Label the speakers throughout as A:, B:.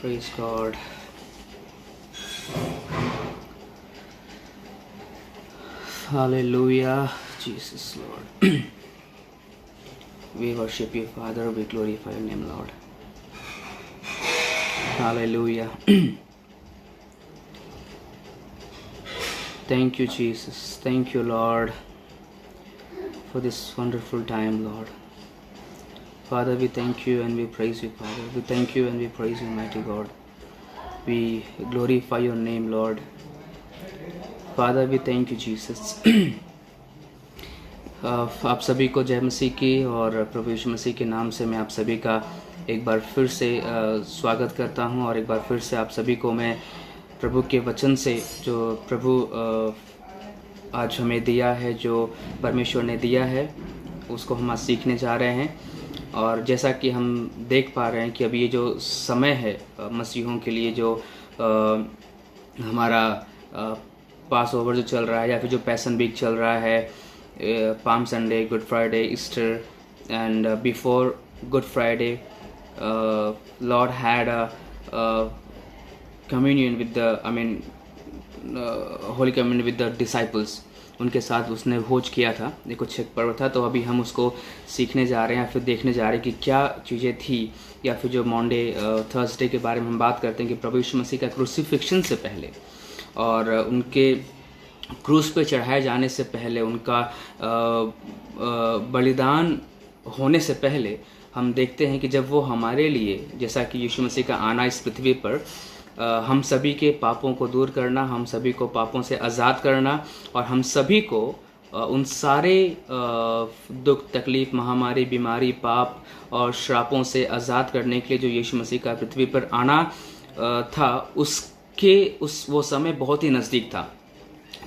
A: Praise God. Hallelujah, Jesus, Lord. We worship you, Father. We glorify your name, Lord. Hallelujah. Thank you, Jesus. Thank you, Lord, for this wonderful time, Lord. Father, we thank you and we praise you, Father. We thank you and we praise you, mighty God. We glorify your name, Lord. Father, we thank you, Jesus. आप सभी को जय मसीह की और प्रभु यीशु मसीह के नाम से मैं आप सभी का एक बार फिर से स्वागत करता हूं और एक बार फिर से आप सभी को मैं प्रभु के वचन से जो प्रभु आज हमें दिया है, जो परमेश्वर ने दिया है, उसको हम आज सीखने जा रहे हैं। और जैसा कि हम देख पा रहे हैं कि अभी ये जो समय है मसीहों के लिए, जो हमारा पास ओवर जो चल रहा है या फिर जो पैसन वीक चल रहा है, palm Sunday, good Friday, Easter, and before good Friday Lord had a communion with the holy communion with the disciples. उनके साथ उसने भोज किया था, ये कुछ एक पर्व था। तो अभी हम उसको सीखने जा रहे हैं या फिर देखने जा रहे हैं कि क्या चीज़ें थी, या फिर जो मंडे थर्सडे के बारे में हम बात करते हैं कि प्रभु यीशु मसीह का क्रूसिफिक्शन से पहले और उनके क्रूस पे चढ़ाए जाने से पहले, उनका बलिदान होने से पहले हम देखते हैं कि जब वो हमारे लिए, जैसा कि यीशु मसीह का आना इस पृथ्वी पर हम सभी के पापों को दूर करना, हम सभी को पापों से आज़ाद करना और हम सभी को उन सारे दुख, तकलीफ, महामारी, बीमारी, पाप और श्रापों से आज़ाद करने के लिए जो यीशु मसीह का पृथ्वी पर आना था, वो समय बहुत ही नज़दीक था।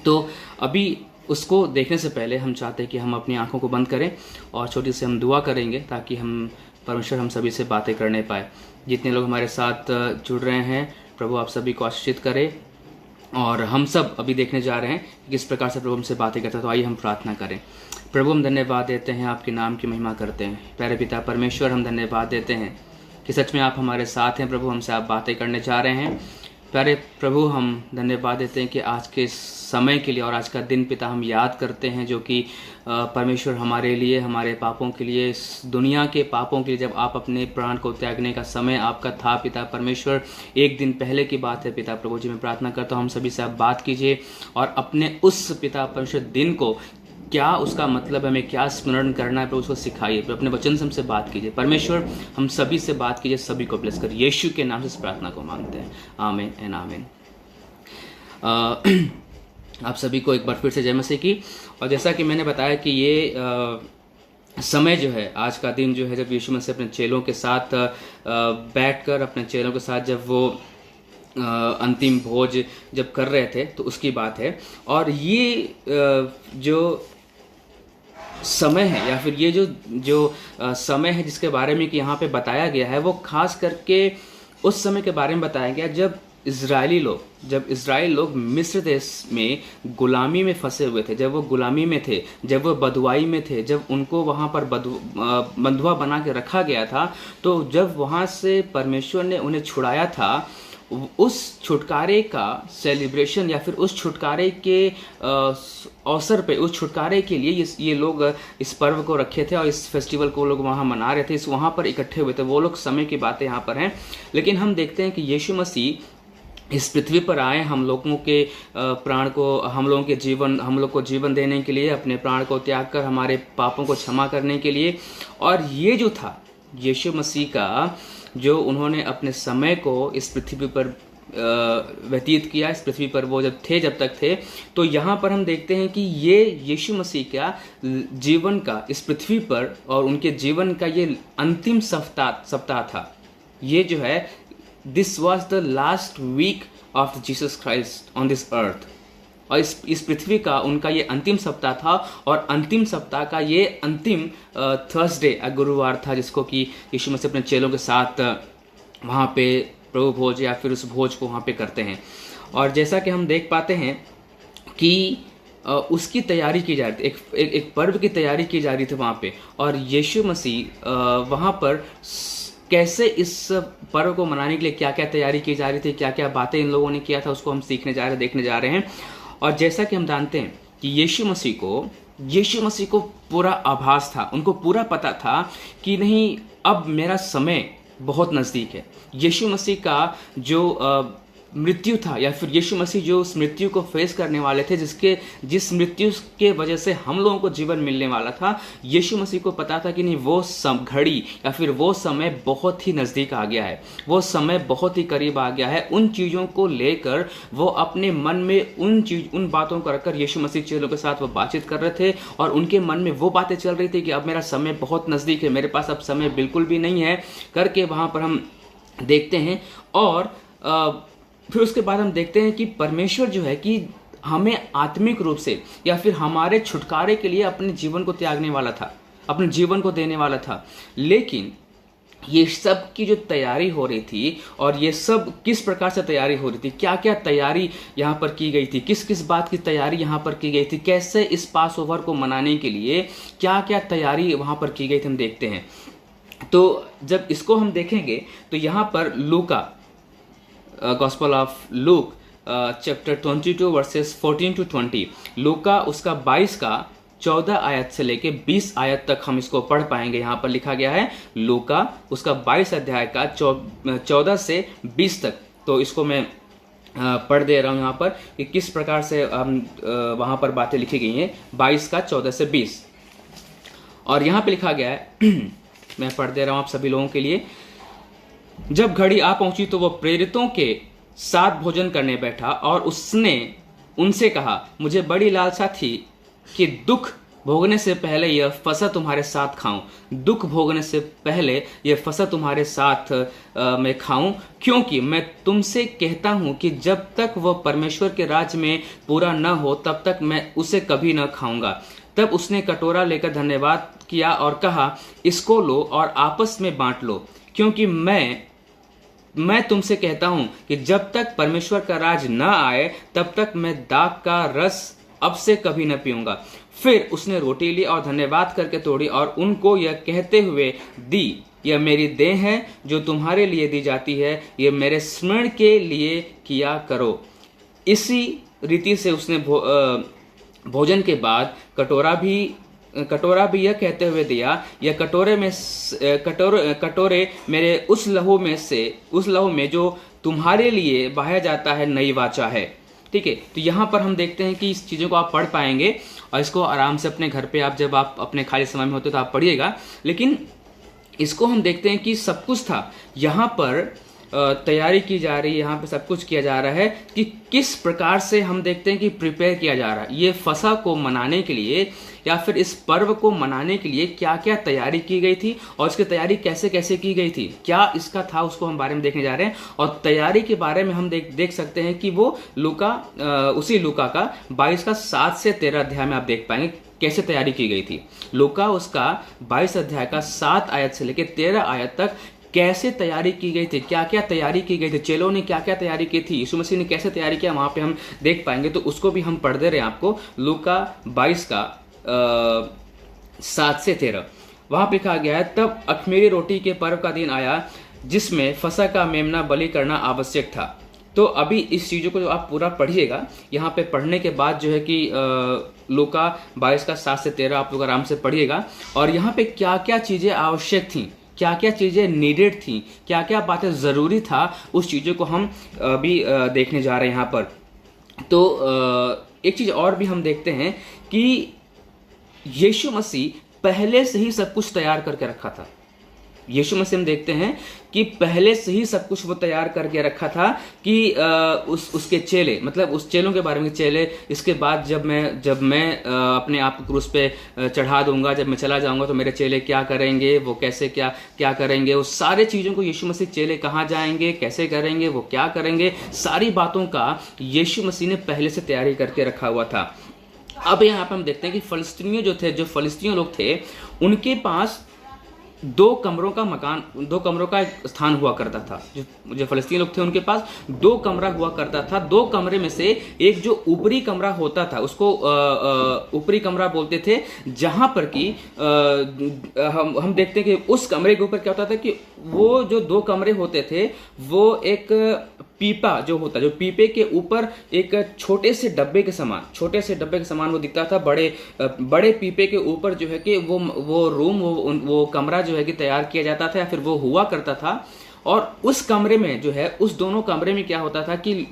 A: तो अभी उसको देखने से पहले हम चाहते हैं कि हम अपनी आंखों को बंद करें और छोटी सी हम दुआ करेंगे ताकि हम परमेश्वर हम सभी से बातें करने पाए। जितने लोग हमारे साथ जुड़ रहे हैं, प्रभु आप सभी को आशीषित करे। और हम सब अभी देखने जा रहे हैं कि किस प्रकार से प्रभु हमसे बातें करता है। तो आइए हम प्रार्थना करें। प्रभु, हम धन्यवाद देते हैं, आपके नाम की महिमा करते हैं। प्यारे पिता परमेश्वर, हम धन्यवाद देते हैं कि सच में आप हमारे साथ हैं। प्रभु, हमसे आप बातें करने जा रहे हैं। प्यारे प्रभु, हम धन्यवाद देते हैं कि आज के समय के लिए और आज का दिन पिता हम याद करते हैं, जो कि परमेश्वर हमारे लिए, हमारे पापों के लिए, इस दुनिया के पापों के लिए जब आप अपने प्राण को त्यागने का समय आपका था पिता परमेश्वर, एक दिन पहले की बात है पिता प्रभु जी। मैं प्रार्थना करता हूँ हम सभी से आप बात कीजिए और अपने उस पिता परमेश्वर दिन को, क्या उसका मतलब हमें क्या स्मरण करना है, पर उसको सिखाइए। पर अपने वचन से हमसे बात कीजिए परमेश्वर, हम सभी से बात कीजिए, सभी को ब्लेस कर। यीशु के नाम से इस प्रार्थना को मांगते हैं, आमीन एंड आमीन। आप सभी को एक बार फिर से जय मसीह की। और जैसा कि मैंने बताया कि ये समय जो है, आज का दिन जो है, जब यीशु मसीह अपने चेलों के साथ बैठकर अपने चेलों के साथ जब वो अंतिम भोज जब कर रहे थे, तो उसकी बात है। और ये जो समय है या फिर ये जो समय है जिसके बारे में कि यहाँ पे बताया गया है, वो खास करके उस समय के बारे में बताया गया जब इज़राइल लोग मिस्र देश में गुलामी में फंसे हुए थे, जब वो गुलामी में थे, जब वो बंधुआई में थे, जब उनको वहाँ पर बंधुआ बना के रखा गया था। तो जब वहाँ से परमेश्वर ने उन्हें छुड़ाया था, उस छुटकारे का सेलिब्रेशन या फिर उस छुटकारे के अवसर पे, उस छुटकारे के लिए ये लोग इस पर्व को रखे थे और इस फेस्टिवल को लोग वहाँ मना रहे थे, इस वहाँ पर इकट्ठे हुए थे। वो लोग समय की बातें यहाँ पर हैं। लेकिन हम देखते हैं कि यीशु मसीह इस पृथ्वी पर आए, हम लोगों के प्राण को, हम लोग को जीवन देने के लिए, अपने प्राण को त्याग कर हमारे पापों को क्षमा करने के लिए। और ये जो था यीशु मसीह का, जो उन्होंने अपने समय को इस पृथ्वी पर व्यतीत किया, इस पृथ्वी पर वो जब तक थे, तो यहाँ पर हम देखते हैं कि ये यीशु मसीह का जीवन का इस पृथ्वी पर और उनके जीवन का ये अंतिम सप्ताह था। ये जो है, this was the last week of Jesus Christ on this earth. और इस पृथ्वी का उनका ये अंतिम सप्ताह था। और अंतिम सप्ताह का ये अंतिम थर्सडे, गुरुवार था, जिसको कि यीशु मसीह अपने चेलों के साथ वहाँ पे प्रभु भोज या फिर उस भोज को वहाँ पे करते हैं। और जैसा कि हम देख पाते हैं कि उसकी तैयारी की जा रही थी, एक पर्व की तैयारी की जा रही थी वहाँ पे। और यीशु मसीह वहाँ पर कैसे इस पर्व को मनाने के लिए क्या क्या तैयारी की जा रही थी, क्या क्या बातें इन लोगों ने किया था, उसको हम सीखने जा रहे हैं, देखने जा रहे हैं। और जैसा कि हम जानते हैं कि यीशु मसीह को पूरा आभास था, उनको पूरा पता था कि नहीं, अब मेरा समय बहुत नज़दीक है। यीशु मसीह का जो मृत्यु था, या फिर यीशु मसीह जो उस मृत्यु को फेस करने वाले थे, जिस मृत्यु के वजह से हम लोगों को जीवन मिलने वाला था, यीशु मसीह को पता था कि नहीं, वो घड़ी या फिर वो समय बहुत ही नज़दीक आ गया है, वो समय बहुत ही करीब आ गया है। उन चीज़ों को लेकर वो अपने मन में उन बातों को रखकर यीशु मसीह चेलों के साथ वो बातचीत कर रहे थे, और उनके मन में वो बातें चल रही थी कि अब मेरा समय बहुत नज़दीक है, मेरे पास अब समय बिल्कुल भी नहीं है करके वहाँ पर हम देखते हैं। और फिर उसके बाद हम देखते हैं कि परमेश्वर जो है कि हमें आत्मिक रूप से या फिर हमारे छुटकारे के लिए अपने जीवन को त्यागने वाला था, अपने जीवन को देने वाला था। लेकिन ये सब की जो तैयारी हो रही थी, और ये सब किस प्रकार से तैयारी हो रही थी, क्या क्या तैयारी यहाँ पर की गई थी, किस किस बात की तैयारी यहाँ पर की गई थी, कैसे इस पास ओवर को मनाने के लिए क्या क्या तैयारी वहाँ पर की गई थी, हम देखते हैं। तो जब इसको हम देखेंगे तो यहाँ पर लूका, gospel of Luke chapter 22 versus 14 to 20, लूका उसका 22 का 14 आयत से लेके 20 आयत तक हम इसको पढ़ पाएंगे। यहाँ पर लिखा गया है लूका उसका 22 अध्याय का 14 से 20 तक। तो इसको मैं पढ़ दे रहा हूँ यहाँ पर कि किस प्रकार से वहाँ पर बातें लिखी गई हैं। 22 का 14 से 20, और यहाँ पे लिखा गया है मैं पढ़ दे रहा हूँ आप सभी लोगों के लिए। जब घड़ी आ पहुंची तो वह प्रेरितों के साथ भोजन करने बैठा, और उसने उनसे कहा, मुझे बड़ी लालसा थी कि दुख भोगने से पहले यह फसह तुम्हारे साथ खाऊं, दुख भोगने से पहले यह फसह तुम्हारे साथ मैं खाऊं, क्योंकि मैं तुमसे कहता हूं कि जब तक वह परमेश्वर के राज्य में पूरा न हो तब तक मैं उसे कभी न खाऊंगा। तब उसने कटोरा लेकर धन्यवाद किया और कहा, इसको लो और आपस में बांट लो, क्योंकि मैं तुमसे कहता हूं कि जब तक परमेश्वर का राज न आए तब तक मैं दाख का रस अब से कभी न पीऊंगा। फिर उसने रोटी ली और धन्यवाद करके तोड़ी और उनको यह कहते हुए दी, यह मेरी देह है जो तुम्हारे लिए दी जाती है, यह मेरे स्मरण के लिए किया करो। इसी रीति से उसने भोजन के बाद कटोरा भी यह कहते हुए दिया, यह कटोरे मेरे उस लहू में जो तुम्हारे लिए बहाया जाता है नई वाचा है। ठीक है, तो यहाँ पर हम देखते हैं कि इस चीज़ों को आप पढ़ पाएंगे, और इसको आराम से अपने घर पे आप जब आप अपने खाली समय में होते तो आप पढ़िएगा। लेकिन इसको हम देखते हैं कि सब कुछ था यहाँ पर, तैयारी की जा रही है, यहाँ पे सब कुछ किया जा रहा है कि किस प्रकार से हम देखते हैं कि प्रिपेयर किया जा रहा है। ये फसह को मनाने के लिए या फिर इस पर्व को मनाने के लिए क्या क्या तैयारी की गई थी, और इसकी तैयारी कैसे कैसे की गई थी, क्या इसका था, उसको हम बारे में देखने जा रहे हैं। और तैयारी के बारे में हम देख सकते हैं कि वो उसी लूका का 22 का 7 से 13 अध्याय में आप देख पाएंगे कैसे तैयारी की गई थी। लूका उसका 22 अध्याय का 7 आयत से लेकर 13 आयत तक कैसे तैयारी की गई थी, क्या क्या तैयारी की गई थी, चेलों ने क्या क्या तैयारी की थी, यीशु मसीह ने कैसे तैयारी किया, वहां पे हम देख पाएंगे। तो उसको भी हम पढ़ दे रहे हैं आपको। लूका 22 का 7 से 13 वहां पे लिखा गया है, तब अख़मीरी रोटी के पर्व का दिन आया जिसमें फसह का मेमना बलि करना आवश्यक था। तो अभी इस चीज़ों को जो आप पूरा पढ़िएगा, यहाँ पे पढ़ने के बाद जो है कि लूका 22 का 7 से 13 आप लोग आराम से पढ़िएगा, और यहाँ पे क्या क्या चीज़ें आवश्यक थी, क्या क्या चीज़ें नीडेड थी, क्या क्या बातें ज़रूरी था, उस चीज़ों को हम भी देखने जा रहे हैं यहाँ पर। तो एक चीज़ और भी हम देखते हैं कि यीशु मसीह पहले से ही सब कुछ तैयार करके रखा था। यीशु मसीह हम देखते हैं कि पहले से ही सब कुछ वो तैयार करके रखा था कि उसके चेले, मतलब उस चेलों के बारे में, चेले इसके बाद जब मैं अपने आप को क्रूस पे चढ़ा दूंगा, जब मैं चला जाऊंगा तो मेरे चेले क्या करेंगे, वो कैसे क्या करेंगे, उस सारे चीज़ों को यीशु मसीह, चेले कहाँ जाएंगे, कैसे करेंगे, वो क्या करेंगे, सारी बातों का यीशु मसीह ने पहले से तैयारी करके रखा हुआ था। अब यहाँ पर हम देखते हैं कि जो फलस्तीनी लोग थे, उनके पास दो कमरों का एक स्थान हुआ करता था। जो फलस्तीनी लोग थे उनके पास 2 कमरा हुआ करता था। 2 कमरे में से एक जो ऊपरी कमरा होता था उसको ऊपरी कमरा बोलते थे, जहां पर कि हम देखते हैं कि उस कमरे के ऊपर क्या होता था कि वो जो 2 कमरे होते थे वो एक पीपा जो होता, जो पीपे के ऊपर एक छोटे से डब्बे के समान वो दिखता था। बड़े पीपे के ऊपर जो है कि वो रूम वो कमरा जो है कि तैयार किया जाता था या फिर वो हुआ करता था। और उस कमरे में जो है, उस दोनों कमरे में क्या होता था कि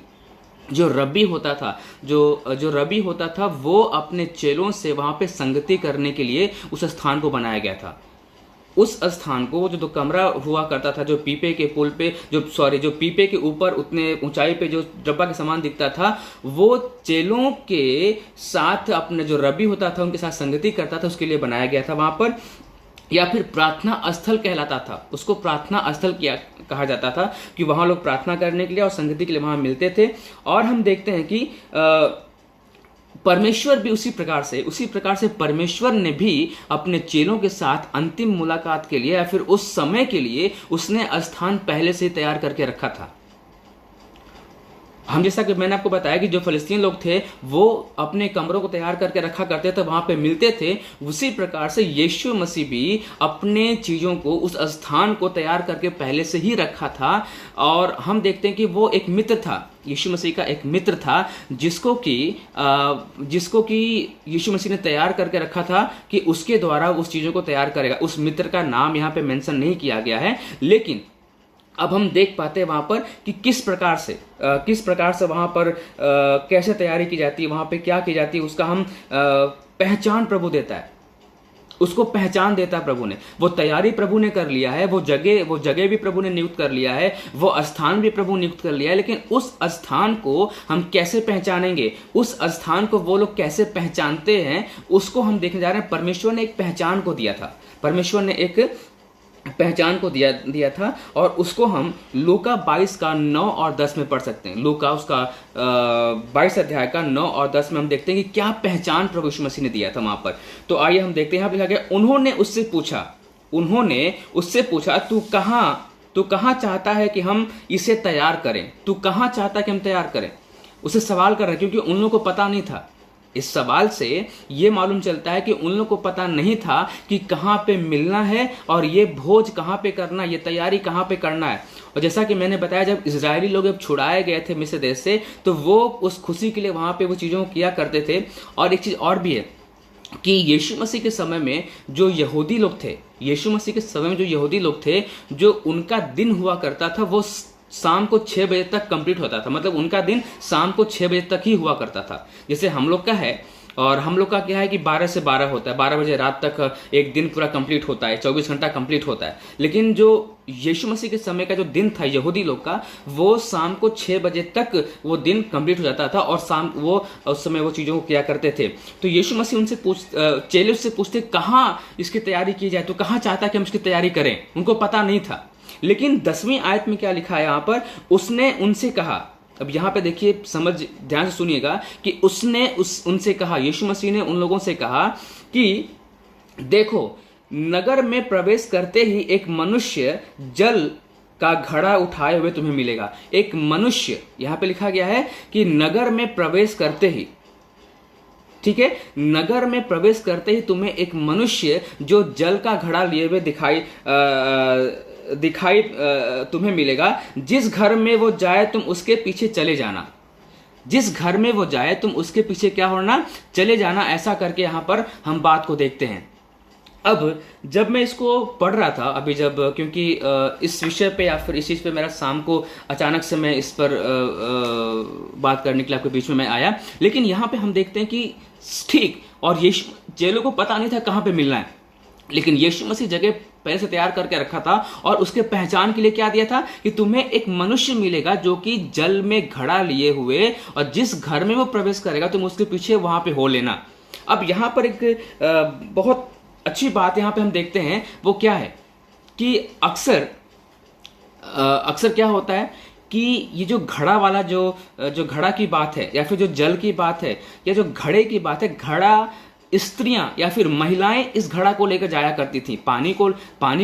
A: जो रब्बी होता था, जो रब्बी होता था वो अपने चेलों से वहां पे संगति करने के लिए उस स्थान को बनाया गया था। उस स्थान को जो 2 कमरा हुआ करता था, जो पीपे के पुल पे जो पीपे के ऊपर उतने ऊंचाई पे जो डब्बा के समान दिखता था, वो चेलों के साथ अपने जो रब्बी होता था उनके साथ संगति करता था, उसके लिए बनाया गया था वहां पर। या फिर प्रार्थना स्थल कहलाता था, उसको प्रार्थना स्थल कहा जाता था कि वहां लोग प्रार्थना करने के लिए और संगति के लिए वहां मिलते थे। और हम देखते हैं कि परमेश्वर भी उसी प्रकार से परमेश्वर ने भी अपने चेलों के साथ अंतिम मुलाकात के लिए या फिर उस समय के लिए उसने स्थान पहले से तैयार करके रखा था। हम जैसा कि मैंने आपको बताया कि जो फलस्तीन लोग थे वो अपने कमरों को तैयार करके रखा करते थे, वहां पे मिलते थे। उसी प्रकार से यीशु मसीह भी अपने चीजों को, उस स्थान को तैयार करके पहले से ही रखा था। और हम देखते हैं कि वो एक मित्र था, यीशु मसीह का एक मित्र था जिसको कि यीशु मसीह ने तैयार करके रखा था कि उसके द्वारा उस चीजों को तैयार करेगा। उस मित्र का नाम यहाँ पे मेंशन नहीं किया गया है, लेकिन अब हम देख पाते हैं वहां पर कि किस प्रकार से वहां पर कैसे तैयारी की जाती है, वहां पे क्या की जाती है, उसका हम पहचान प्रभु देता है, उसको पहचान देता है प्रभु ने। वो तैयारी प्रभु ने कर लिया है, वो जगह भी प्रभु ने नियुक्त कर लिया है, वो स्थान भी प्रभु नियुक्त कर लिया है। लेकिन उस स्थान को हम कैसे पहचानेंगे, उस स्थान को वो लोग कैसे पहचानते हैं, उसको हम देखने जा रहे हैं। परमेश्वर ने एक पहचान को दिया था, परमेश्वर ने एक पहचान को दिया था और उसको हम लूका 22 का 9 और 10 में पढ़ सकते हैं। लूका उसका 22 अध्याय का 9 और 10 में हम देखते हैं कि क्या पहचान प्रभु यीशु मसीह ने दिया था वहां पर। तो आइए हम देखते हैं, यहाँ पे लिखा गया, उन्होंने उससे पूछा तू कहाँ चाहता है कि हम इसे तैयार करें, तू कहाँ चाहता है कि हम तैयार करें। उसे सवाल कर रहे हैं क्योंकि उन लोगों को पता नहीं था। इस सवाल से ये मालूम चलता है कि उन लोगों को पता नहीं था कि कहाँ पे मिलना है और ये भोज कहाँ पे करना, ये तैयारी कहाँ पे करना है। और जैसा कि मैंने बताया, जब इजरायली लोग जब छुड़ाए गए थे मिस्र देश से, तो वो उस खुशी के लिए वहां पे वो चीजों को किया करते थे। और एक चीज और भी है कि यीशु मसीह के समय में जो यहूदी लोग थे, जो उनका दिन हुआ करता था वो शाम को 6 बजे तक कंप्लीट होता था। मतलब उनका दिन शाम को 6 बजे तक ही हुआ करता था। जैसे हम लोग का है, और हम लोग का क्या है कि 12 से 12 होता है, 12 बजे रात तक एक दिन पूरा कंप्लीट होता है, 24 घंटा कंप्लीट होता है। लेकिन जो यीशु मसीह के समय का जो दिन था यहूदी लोग का, वो शाम को 6 बजे तक वो दिन कंप्लीट हो जाता था और उस समय वो चीजों को किया करते थे। तो यीशु मसीह उनसे चेले उससे पूछते कहाँ इसकी तैयारी की जाए, तो कहाँ चाहता कि हम इसकी तैयारी करें। उनको पता नहीं था। लेकिन 10वीं आयत में क्या लिखा है यहाँ पर, उसने उनसे कहा। अब यहाँ पे देखिए, ध्यान से सुनिएगा कि उनसे कहा, यीशु मसीह ने उन लोगों से कहा कि देखो, नगर में प्रवेश करते ही एक मनुष्य जल का घड़ा उठाए हुए तुम्हें मिलेगा। एक मनुष्य, यहाँ पे लिखा गया है कि नगर में प्रवेश करते ही, ठीक है, नगर में प्रवेश करते ही तुम्हें एक मनुष्य जो जल का घड़ा लिए हुए दिखाई तुम्हें मिलेगा। जिस घर में वो जाए तुम उसके पीछे चले जाना। जिस घर में वो जाए तुम उसके पीछे क्या होना, चले जाना। ऐसा करके यहां पर हम बात को देखते हैं। अब जब मैं इसको पढ़ रहा था अभी, क्योंकि इस विषय पे या फिर इस चीज पे मेरा शाम को अचानक से मैं इस पर बात करने के लिए आपके बीच में मैं आया। लेकिन यहाँ पे हम देखते हैं कि ठीक, और यीशु चेलों को पता नहीं था कहाँ पे मिलना है, लेकिन यीशु मसीह जगह पहले से तैयार करके रखा था। और उसके पहचान के लिए क्या दिया था कि तुम्हें एक मनुष्य मिलेगा जो कि जल में घड़ा लिए हुए, और जिस घर में वो प्रवेश करेगा तुम उसके पीछे वहां पे हो लेना। अब यहाँ पर एक बहुत अच्छी बात यहाँ पे हम देखते हैं, वो क्या है कि अक्सर क्या होता है कि ये जो घड़ा वाला जो घड़ा की बात है, या फिर जो जल की बात है, या जो घड़े की बात है, घड़ा स्त्रियां या फिर महिलाएं इस घड़ा को लेकर जाया करती थी। पानी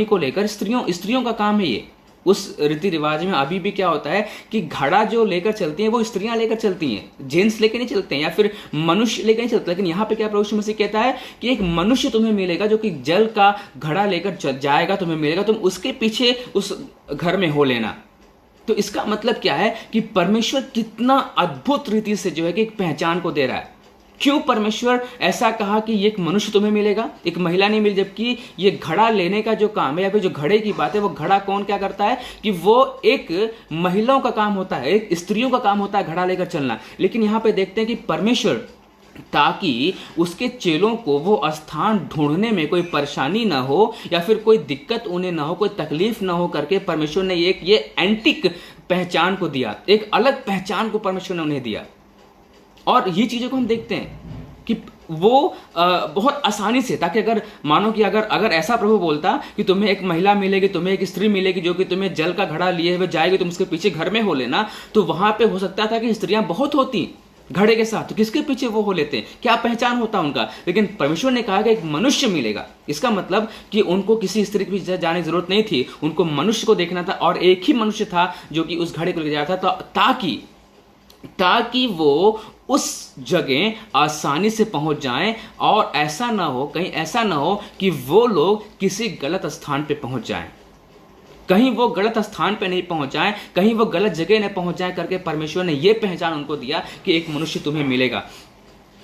A: को लेकर स्त्रियों का काम है ये। उस रीति रिवाज में अभी भी क्या होता है कि घड़ा जो लेकर चलती हैं वो स्त्रियां लेकर चलती हैं, जेंट्स लेकर नहीं चलते हैं या फिर मनुष्य लेकर नहीं चलते। लेकिन यहाँ पे क्या प्रभु यीशु मसीह कहता है कि एक मनुष्य तुम्हें मिलेगा जो कि जल का घड़ा लेकर जाएगा, तुम्हें मिलेगा, तुम उसके पीछे उस घर में हो लेना। तो इसका मतलब क्या है कि परमेश्वर कितना अद्भुत रीति से जो है कि एक पहचान को दे रहा है। क्यों परमेश्वर ऐसा कहा कि एक मनुष्य तुम्हें मिलेगा, एक महिला नहीं मिली, जबकि ये घड़ा लेने का जो काम है या फिर जो घड़े की बात है, वो घड़ा कौन क्या करता है कि वो एक महिलाओं का काम होता है, एक स्त्रियों का काम होता है घड़ा लेकर चलना। लेकिन यहाँ पे देखते हैं कि परमेश्वर, ताकि उसके चेलों को वो स्थान ढूंढने में कोई परेशानी ना हो या फिर कोई दिक्कत उन्हें ना हो, कोई तकलीफ ना हो करके परमेश्वर ने ये एंटिक पहचान को दिया, एक अलग पहचान को परमेश्वर ने उन्हें दिया। और ये चीज़ों को हम देखते हैं कि वो बहुत आसानी से, ताकि अगर मानो कि अगर ऐसा प्रभु बोलता कि तुम्हें एक महिला मिलेगी, तुम्हें एक स्त्री मिलेगी जो कि तुम्हें जल का घड़ा लिए हुए जाएगी, तुम उसके पीछे घर में हो लेना, तो वहां पे हो सकता था कि स्त्रियां बहुत होती घड़े के साथ, तो किसके पीछे वो हो लेते, क्या पहचान होता उनका। लेकिन परमेश्वर ने कहा कि एक मनुष्य मिलेगा। इसका मतलब कि उनको किसी स्त्री के पीछे जाने की जरूरत नहीं थी, उनको मनुष्य को देखना था, और एक ही मनुष्य था जो कि उस घड़े को ले जा रहा था, ताकि वो उस जगह आसानी से पहुंच जाएं, और ऐसा ना हो, कहीं ऐसा ना हो कि वो लोग किसी गलत स्थान पे पहुंच जाएं, कहीं वो गलत स्थान पे नहीं पहुंच जाएं, कहीं वो गलत जगह नहीं पहुंच जाएं करके परमेश्वर ने ये पहचान उनको दिया कि एक मनुष्य तुम्हें मिलेगा।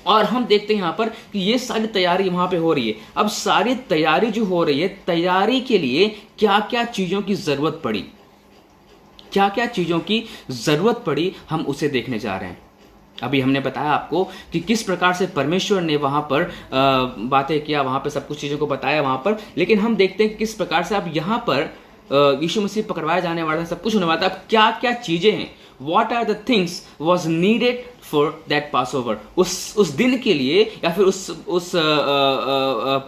A: और हम देखते हैं यहाँ पर कि ये सारी तैयारी वहां पे हो रही है। अब सारी तैयारी जो हो रही है, तैयारी के लिए क्या क्या चीजों की जरूरत पड़ी, क्या क्या चीजों की जरूरत पड़ी, हम उसे देखने जा रहे हैं। अभी हमने बताया आपको कि किस प्रकार से परमेश्वर ने वहां पर बातें किया, वहां पर सब कुछ चीजों को बताया वहां पर। लेकिन हम देखते हैं कि किस प्रकार से अब यहां पर यीशु मसीह पकड़वाया जाने वाला, सब कुछ होने वाला था। अब क्या क्या चीजें हैं, what are the things was needed for that pass over, उस दिन के लिए या फिर उस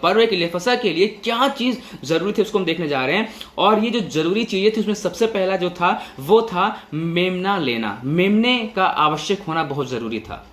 A: पर्व के लिए, फसह के लिए क्या चीज जरूरी थी, उसको हम देखने जा रहे हैं। और ये जो जरूरी चीजें थी उसमें सबसे पहला जो था वो था मेमना लेना। मेमने का आवश्यक होना बहुत जरूरी था।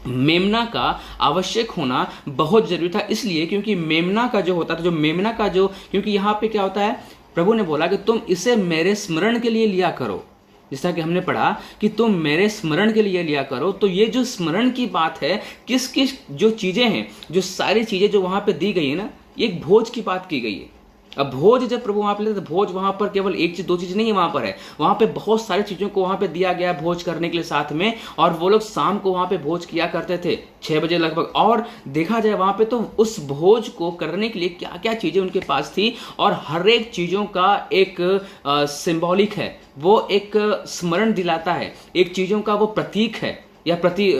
A: मेमना का आवश्यक होना बहुत जरूरी था, इसलिए क्योंकि मेमना का जो होता था, जो मेमना का जो, क्योंकि यहां पे क्या होता है, प्रभु ने बोला कि तुम इसे मेरे स्मरण के लिए लिया करो। जैसा कि हमने पढ़ा कि तुम मेरे स्मरण के लिए लिया करो, तो ये जो स्मरण की बात है, किस किस जो चीजें हैं, जो सारी चीजें जो वहां पे दी गई है ना, एक भोज की बात की गई है। अब भोज जब प्रभु वहां पे लेते, तो भोज वहां पर केवल एक चीज दो चीज नहीं है, वहां पर है, वहां पे बहुत सारी चीजों को वहां पे दिया गया भोज करने के लिए साथ में। और वो लोग शाम को वहां पे भोज किया करते थे 6 बजे लगभग। और देखा जाए वहां पे तो उस भोज को करने के लिए क्या क्या चीजें उनके पास थी, और हर एक चीजों का एक सिंबॉलिक है, वो एक स्मरण दिलाता है, एक चीजों का वो प्रतीक है या प्रतीक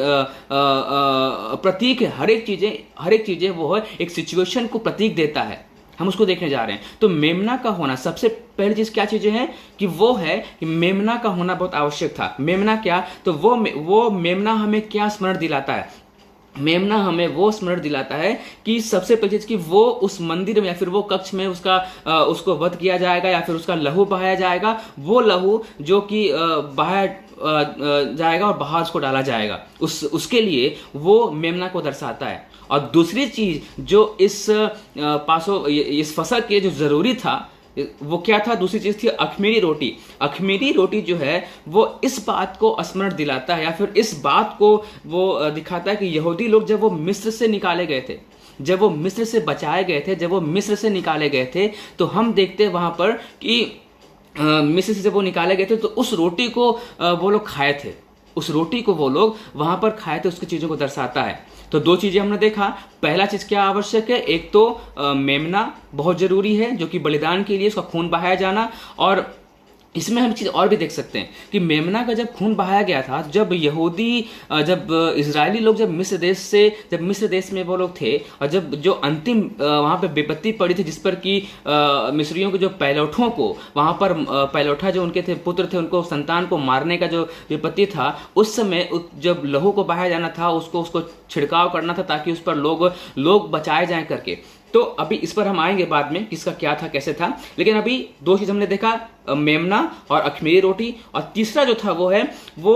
A: है। हर एक चीजें वो है एक सिचुएशन को प्रतीक देता है, हम उसको देखने जा रहे हैं। तो मेमना का होना, सबसे पहली चीज क्या चीजें हैं कि वो है कि मेमना का होना बहुत आवश्यक था। मेमना क्या, तो वो मेमना हमें क्या स्मरण दिलाता है, मेमना हमें वो स्मरण दिलाता है कि सबसे पहली चीज कि वो उस मंदिर में या फिर वो कक्ष में उसको वध किया जाएगा या फिर उसका लहू बहाया जाएगा, वो लहू जो कि बहाया जाएगा और बाहर उसको डाला जाएगा, उसके लिए वो मेमना को दर्शाता है। और दूसरी चीज जो इस फसह के जो जरूरी था वो क्या था, दूसरी चीज थी अखमीरी रोटी। अखमीरी रोटी जो है वो इस बात को स्मरण दिलाता है या फिर इस बात को वो दिखाता है कि यहूदी लोग जब वो मिस्र से निकाले गए थे, जब वो मिस्र से बचाए गए थे, जब वो मिस्र से निकाले गए थे, तो हम देखते हैं वहां पर कि मिस्र से जब वो निकाले गए थे तो उस रोटी को वो लोग खाए थे, उस रोटी को वो लोग वहां पर खाए थे, उसकी चीजों को दर्शाता है। तो दो चीजें हमने देखा, पहला चीज क्या आवश्यक है, एक तो मेमना बहुत जरूरी है जो कि बलिदान के लिए उसका खून बहाया जाना। और इसमें हम चीज और भी देख सकते हैं कि मेमना का जब खून बहाया गया था, जब इजरायली लोग जब मिस्र देश में वो लोग थे, और जब जो अंतिम वहां पे विपत्ति पड़ी थी जिस पर कि मिस्रियों के जो पैलौठों को वहां पर पैलौठा जो उनके थे पुत्र थे, उनको संतान को मारने का जो विपत्ति था, उस समय जब लहू को बहाया जाना था, उसको छिड़काव करना था ताकि उस पर लोग बचाए जाए करके। तो अभी इस पर हम आएंगे बाद में किसका क्या था कैसे था। लेकिन अभी दो चीज हमने देखा, मेमना और अखमीरी रोटी, और तीसरा जो था वो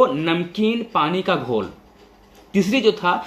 A: नमकीन पानी का घोल। तीसरी जो था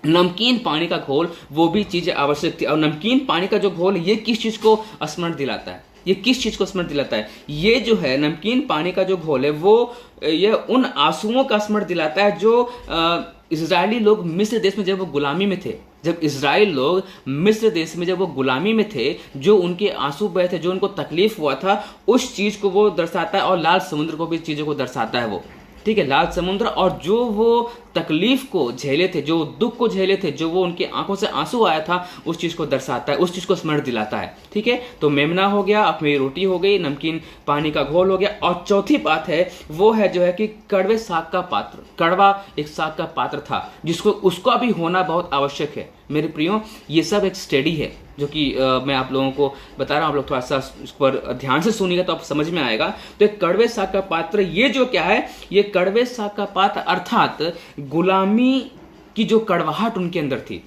A: नमकीन पानी का घोल, वो भी चीजें आवश्यक थी। और नमकीन पानी का जो घोल, ये किस चीज को स्मरण दिलाता है? ये किस चीज को स्मरण दिलाता है? ये जो है नमकीन पानी का जो घोल है, वो ये उन आंसुओं का स्मरण दिलाता है जो इजरायली लोग मिस्र देश में जब वो गुलामी में थे, जब इजराइल लोग मिस्र देश में जब वो गुलामी में थे, जो उनके आंसू बहे थे, जो उनको तकलीफ हुआ था, उस चीज को वो दर्शाता है। और लाल समुद्र को भी चीजों को दर्शाता है वो, ठीक है, लाल समुद्र। और जो वो तकलीफ को झेले थे, जो दुख को झेले थे, जो वो उनकी आंखों से आंसू आया था, उस चीज को दर्शाता है, उस चीज को स्मरण दिलाता है, ठीक है। तो मेमना हो गया, अखमीरी रोटी हो गई, नमकीन पानी का घोल हो गया। और चौथी बात है, वो है जो है कि कड़वे साग का पात्र। कड़वा एक साग का पात्र था, जिसको उसका भी होना बहुत आवश्यक है। मेरे प्रियो, ये सब एक स्टडी है जो कि मैं आप लोगों को बता रहा हूं। आप लोग थोड़ा सा इस पर ध्यान से सुनिएगा तो आप समझ में आएगा। तो एक कड़वे साग का पात्र, ये जो क्या है, ये कड़वे साग का पात्र अर्थात गुलामी की जो कड़वाहट उनके अंदर थी,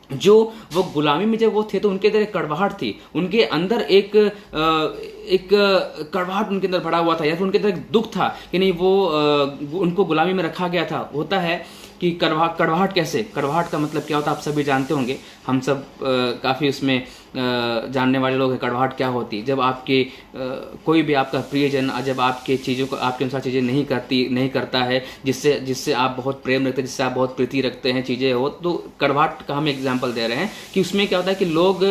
A: जो वो गुलामी में जब वो थे तो उनके अंदर एक कड़वाहट थी, उनके अंदर एक कड़वाहट उनके अंदर भरा हुआ था, या फिर उनके अंदर एक दुख था कि नहीं, वो उनको गुलामी में रखा गया था। होता है कि कड़वाहट कैसे, कड़वाहट का मतलब क्या होता है आप सभी जानते होंगे, हम सब काफ़ी उसमें जानने वाले लोग हैं। कड़वाहट क्या होती है? जब आपके कोई भी आपका प्रियजन जब आपके चीज़ों को आपके अनुसार चीज़ें नहीं करता है, जिससे आप बहुत प्रेम रखते हैं, जिससे आप बहुत प्रीति रखते हैं, चीज़ें हो, तो कड़वाहट का हम एग्जाम्पल दे रहे हैं कि उसमें क्या होता है कि लोग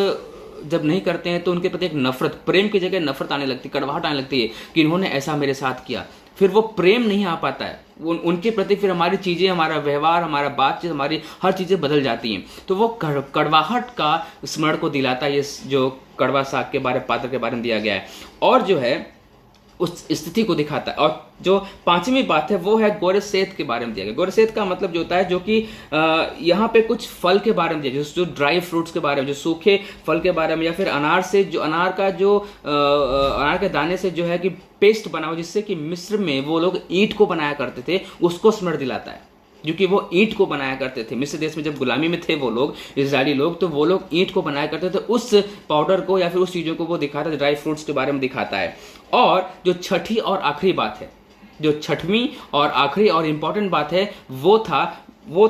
A: जब नहीं करते हैं तो उनके प्रति एक नफरत, प्रेम की जगह नफरत आने लगती, कड़वाहट आने लगती है कि इन्होंने ऐसा मेरे साथ किया। फिर वो प्रेम नहीं आ पाता है उनके प्रति, फिर हमारी चीज़ें, हमारा व्यवहार, हमारा बातचीत, हमारी हर चीज़ें बदल जाती हैं। तो वो कड़वाहट का स्मरण को दिलाता है, ये जो कड़वा साग के बारे, पात्र के बारे में दिया गया है, और जो है उस स्थिति को दिखाता है। और जो पांचवी बात है वो है गोरेसेत के बारे में दिया गया। गोरेसेत का मतलब जो होता है, जो कि यहाँ पे कुछ फल के बारे में दिया, जो ड्राई फ्रूट्स के बारे में, जो सूखे फल के बारे में, या फिर अनार से, जो अनार के दाने से जो है कि पेस्ट बना हो, जिससे कि मिस्र में वो लोग ईंट को बनाया करते थे, उसको स्मरण दिलाता है। क्योंकि वो ईंट को बनाया करते थे मिस्र देश में, जब गुलामी में थे वो लोग, इजरायली लोग, तो वो लोग ईंट को बनाया करते थे। उस पाउडर को या फिर उस चीज़ों को वो दिखाता है, ड्राई फ्रूट्स के बारे में दिखाता है। और जो छठी और आखिरी बात है, जो छठवीं और आखिरी और इंपॉर्टेंट बात है, वो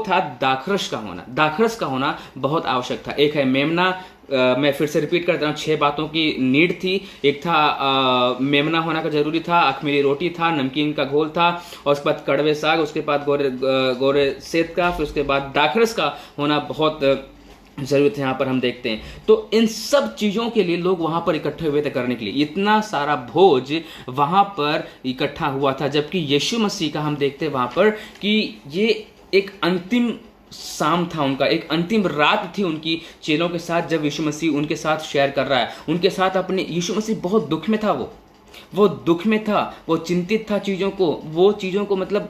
A: था दाखरस का होना। दाखरस का होना बहुत आवश्यक था। एक है मेमना, मैं फिर से रिपीट कर दे रहा हूँ, 6 बातों की नीड थी। एक था मेमना होना का जरूरी था, अखमीरी रोटी था, नमकीन का घोल था, और उसके बाद कड़वे साग, उसके बाद गोरे सेत का, फिर उसके बाद दाखरस का होना बहुत जरूरत है। यहाँ पर हम देखते हैं तो इन सब चीज़ों के लिए लोग वहाँ पर इकट्ठे हुए थे करने के लिए। इतना सारा भोज वहाँ पर इकट्ठा हुआ था, जबकि यीशु मसीह का हम देखते हैं वहाँ पर कि ये एक अंतिम शाम था उनका, एक अंतिम रात थी उनकी चेलों के साथ, जब यीशु मसीह उनके साथ शेयर कर रहा है, उनके साथ अपने। यीशु मसीह बहुत दुख में था, वो दुख में था, वो चिंतित था वो चीज़ों को मतलब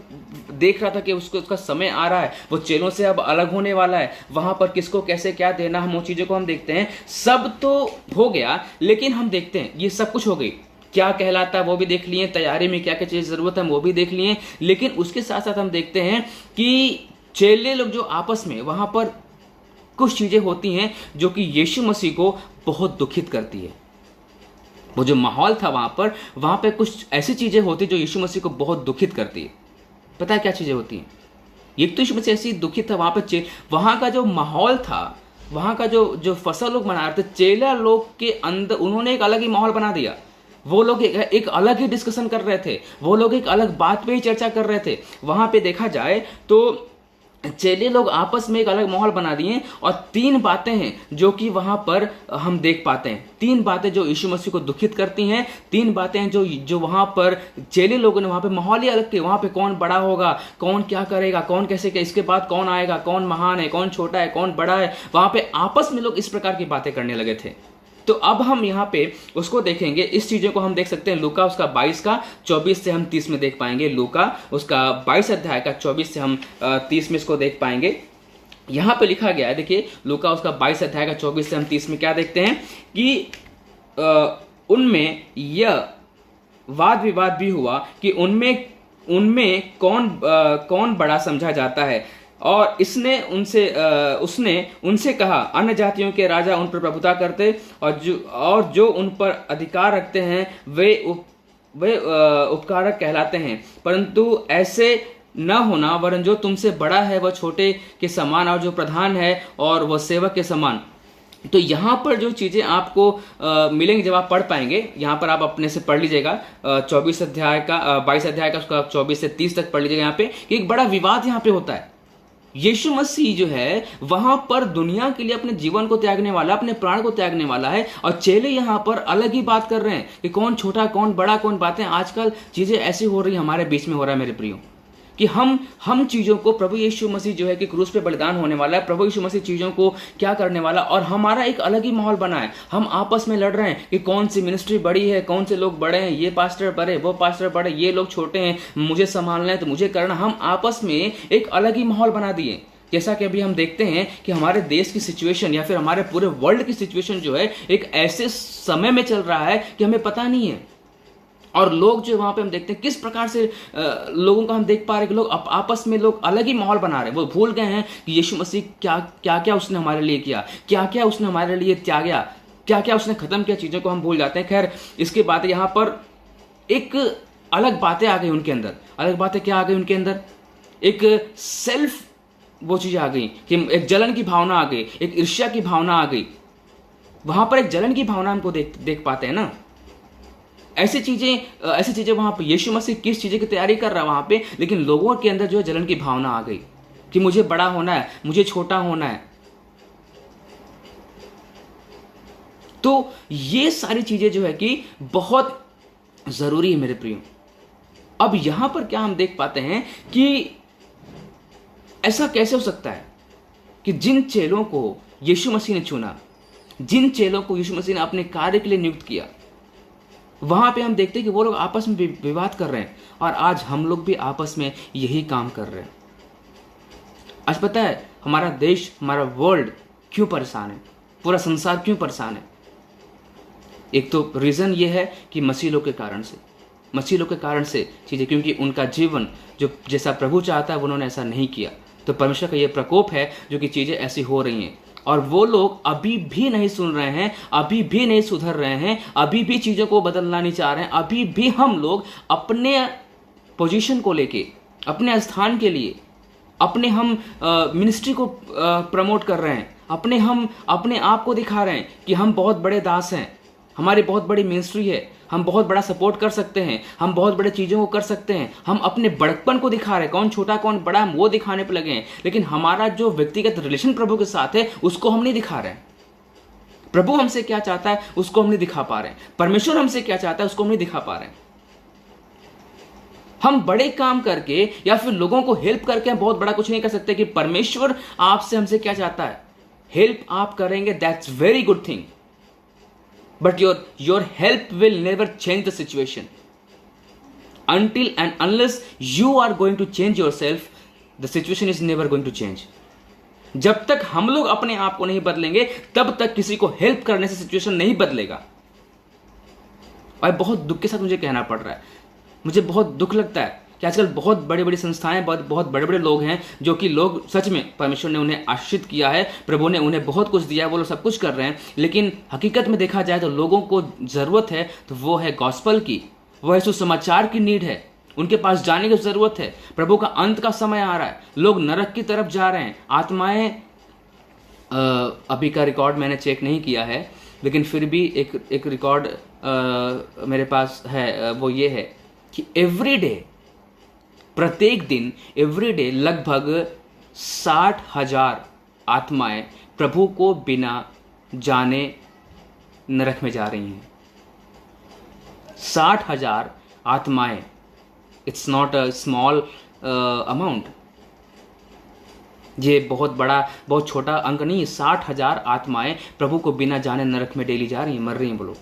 A: देख रहा था कि उसका समय आ रहा है, वो चेलों से अब अलग होने वाला है। वहां पर किसको कैसे क्या देना, हम वो चीज़ों को हम देखते हैं। सब तो हो गया, लेकिन हम देखते हैं ये सब कुछ हो गई, क्या कहलाता है वो भी देख लिए, तैयारी में क्या क्या चीज़ ज़रूरत है वो भी देख लिए, लेकिन उसके साथ साथ हम देखते हैं कि चेले लोग जो आपस में वहां पर कुछ चीज़ें होती हैं जो कि यीशु मसीह को बहुत दुखित करती है। वो जो माहौल था वहां पे कुछ ऐसी चीज़ें होती जो यीशु मसीह को बहुत दुखित करती है। पता है क्या चीज़ें होती हैं? एक तो यीशु मसीह ऐसी दुखित था, वहां का जो माहौल था, वहां का जो फसल लोग मना रहे थे, चेला लोग के अंदर उन्होंने एक अलग ही माहौल बना दिया। वो लोग एक अलग ही डिस्कशन कर रहे थे, वो लोग एक अलग बात पे ही चर्चा कर रहे थे। वहां पे देखा जाए तो चेले लोग आपस में एक अलग माहौल बना दिए, और 3 बातें हैं जो कि वहां पर हम देख पाते हैं। 3 बातें जो यीशु मसीह को दुखित करती हैं, 3 बातें हैं जो वहां पर चेले लोगों ने वहां पे माहौल ही अलग किया। वहां पे कौन बड़ा होगा, कौन क्या करेगा, कौन कैसे क्या, इसके बाद कौन आएगा, कौन महान है, कौन छोटा है, कौन बड़ा है, वहां पे आपस में लोग इस प्रकार की बातें करने लगे थे। तो अब हम यहाँ पे उसको देखेंगे, इस चीज़ों को हम देख सकते हैं लूका उसका 22 का 24 से हम 30 में देख पाएंगे। लूका उसका 22 अध्याय का 24 से हम 30 में इसको देख पाएंगे। यहाँ पे लिखा गया है, देखिए लूका उसका 22 अध्याय का 24 से हम 30 में क्या देखते हैं कि उनमें यह वाद विवाद भी हुआ कि उनमें कौन बड़ा समझा जाता है। और उसने उनसे कहा, अन्य जातियों के राजा उन पर प्रभुता करते और जो उन पर अधिकार रखते हैं वे उपकारक कहलाते हैं, परंतु ऐसे न होना, वरन जो तुमसे बड़ा है वह छोटे के समान, और जो प्रधान है और वह सेवक के समान। तो यहाँ पर जो चीजें आपको मिलेंगी जब आप पढ़ पाएंगे, यहाँ पर आप अपने से पढ़ लीजिएगा 24 अध्याय का 22 अध्याय का उसका 24 से 30 तक पढ़ लीजिएगा। यहाँ पे कि एक बड़ा विवाद यहाँ पे होता है। यीशु मसीह जो है वहां पर दुनिया के लिए अपने जीवन को त्यागने वाला, अपने प्राण को त्यागने वाला है, और चेले यहां पर अलग ही बात कर रहे हैं कि कौन छोटा कौन बड़ा कौन बातें। आजकल चीजें ऐसी हो रही हमारे बीच में हो रहा है मेरे प्रियो, कि हम चीजों को, प्रभु यीशु मसीह जो है कि क्रूस पे बलिदान होने वाला है, प्रभु यीशु मसीह चीजों को क्या करने वाला, और हमारा एक अलग ही माहौल बना है। हम आपस में लड़ रहे हैं कि कौन सी मिनिस्ट्री बड़ी है, कौन से लोग बड़े हैं, ये पास्टर बड़े, वो पास्टर बड़े, ये लोग छोटे हैं, मुझे संभालना है तो मुझे करना। हम आपस में एक अलग ही माहौल बना दिए। जैसा कि अभी हम देखते हैं कि हमारे देश की सिचुएशन या फिर हमारे पूरे वर्ल्ड की सिचुएशन जो है एक ऐसे समय में चल रहा है कि हमें पता नहीं है। और लोग जो वहां पे हम देखते हैं किस प्रकार से लोगों का हम देख पा रहे हैं कि लोग आपस में लोग अलग ही माहौल बना रहे हैं। वो भूल गए हैं कि यीशु मसीह क्या क्या उसने हमारे लिए किया, क्या क्या उसने हमारे लिए त्यागा, क्या क्या उसने खत्म किया, चीजों को हम भूल जाते हैं। खैर, इसके बाद यहाँ पर एक अलग बातें आ गई उनके अंदर। अलग बातें क्या आ गई उनके अंदर? एक सेल्फ वो चीज आ गई कि एक जलन की भावना आ गई, एक ईर्ष्या की भावना आ गई। वहां पर एक जलन की भावना हमको देख पाते हैं ना। ऐसी चीजें वहां पर यीशु मसीह किस चीजें की तैयारी कर रहा है वहां पे, लेकिन लोगों के अंदर जो है जलन की भावना आ गई कि मुझे बड़ा होना है, मुझे छोटा होना है। तो ये सारी चीजें जो है कि बहुत जरूरी है मेरे प्रियो। अब यहां पर क्या हम देख पाते हैं कि ऐसा कैसे हो सकता है कि जिन चेलों को यीशु मसीह ने चुना, जिन चेलों को यीशु मसीह ने अपने कार्य के लिए नियुक्त किया, वहां पे हम देखते हैं कि वो लोग आपस में विवाद कर रहे हैं। और आज हम लोग भी आपस में यही काम कर रहे हैं। आज पता है हमारा देश, हमारा वर्ल्ड क्यों परेशान है, पूरा संसार क्यों परेशान है? एक तो रीजन ये है कि मसीह लोग के कारण से चीजें, क्योंकि उनका जीवन जो जैसा प्रभु चाहता है उन्होंने ऐसा नहीं किया। तो परमेश्वर का ये प्रकोप है जो कि चीजें ऐसी हो रही हैं, और वो लोग अभी भी नहीं सुन रहे हैं, अभी भी नहीं सुधर रहे हैं, अभी भी चीजों को बदलना नहीं चाह रहे हैं। अभी भी हम लोग अपने पोजीशन को लेके, अपने स्थान के लिए, हम मिनिस्ट्री को प्रमोट कर रहे हैं, हम अपने आप को दिखा रहे हैं कि हम बहुत बड़े दास हैं, हमारी बहुत बड़ी मिनिस्ट्री है, हम बहुत बड़ा सपोर्ट कर सकते हैं, हम बहुत बड़े चीजों को कर सकते हैं। हम अपने बड़कपन को दिखा रहे हैं, कौन छोटा कौन बड़ा हम वो दिखाने पर लगे हैं, लेकिन हमारा जो व्यक्तिगत रिलेशन प्रभु के साथ है उसको हम नहीं दिखा रहे हैं। प्रभु हमसे क्या चाहता है उसको हम नहीं दिखा पा रहे हैं, परमेश्वर हमसे क्या चाहता है उसको हम नहीं दिखा पा रहे हैं। हम बड़े काम करके या फिर लोगों को हेल्प करके हम बहुत बड़ा कुछ नहीं कर सकते कि परमेश्वर आपसे हमसे क्या चाहता है। हेल्प आप करेंगे, that's very good thing, but your help will never change the situation until and unless you are going to change yourself. The situation is never going to change. जब तक हम लोग अपने आप को नहीं बदलेंगे तब तक किसी को हेल्प करने से सिचुएशन नहीं बदलेगा। और बहुत दुख के साथ मुझे कहना पड़ रहा है, मुझे बहुत दुख लगता है कि आजकल बहुत बड़ी बड़ी संस्थाएं, बहुत बड़े बड़े लोग हैं जो कि लोग सच में परमेश्वर ने उन्हें आशीषित किया है, प्रभु ने उन्हें बहुत कुछ दिया है, वो लोग सब कुछ कर रहे हैं, लेकिन हकीकत में देखा जाए तो लोगों को जरूरत है तो वो है गॉस्पल की, वो है सुसमाचार की नीड है, उनके पास जाने की जरूरत है। प्रभु का अंत का समय आ रहा है, लोग नरक की तरफ जा रहे हैं, आत्माएं अभी का रिकॉर्ड मैंने चेक नहीं किया है, लेकिन फिर भी एक रिकॉर्ड मेरे पास है, वो ये है कि एवरी डे, प्रत्येक दिन, एवरी डे लगभग 60,000 आत्माएं प्रभु को बिना जाने नरक में जा रही हैं। 60,000 आत्माएं, it's not a small amount, ये बहुत बड़ा बहुत छोटा अंक नहीं है। 60,000 आत्माएं प्रभु को बिना जाने नरक में डेली जा रही हैं, मर रही हैं। बोलो,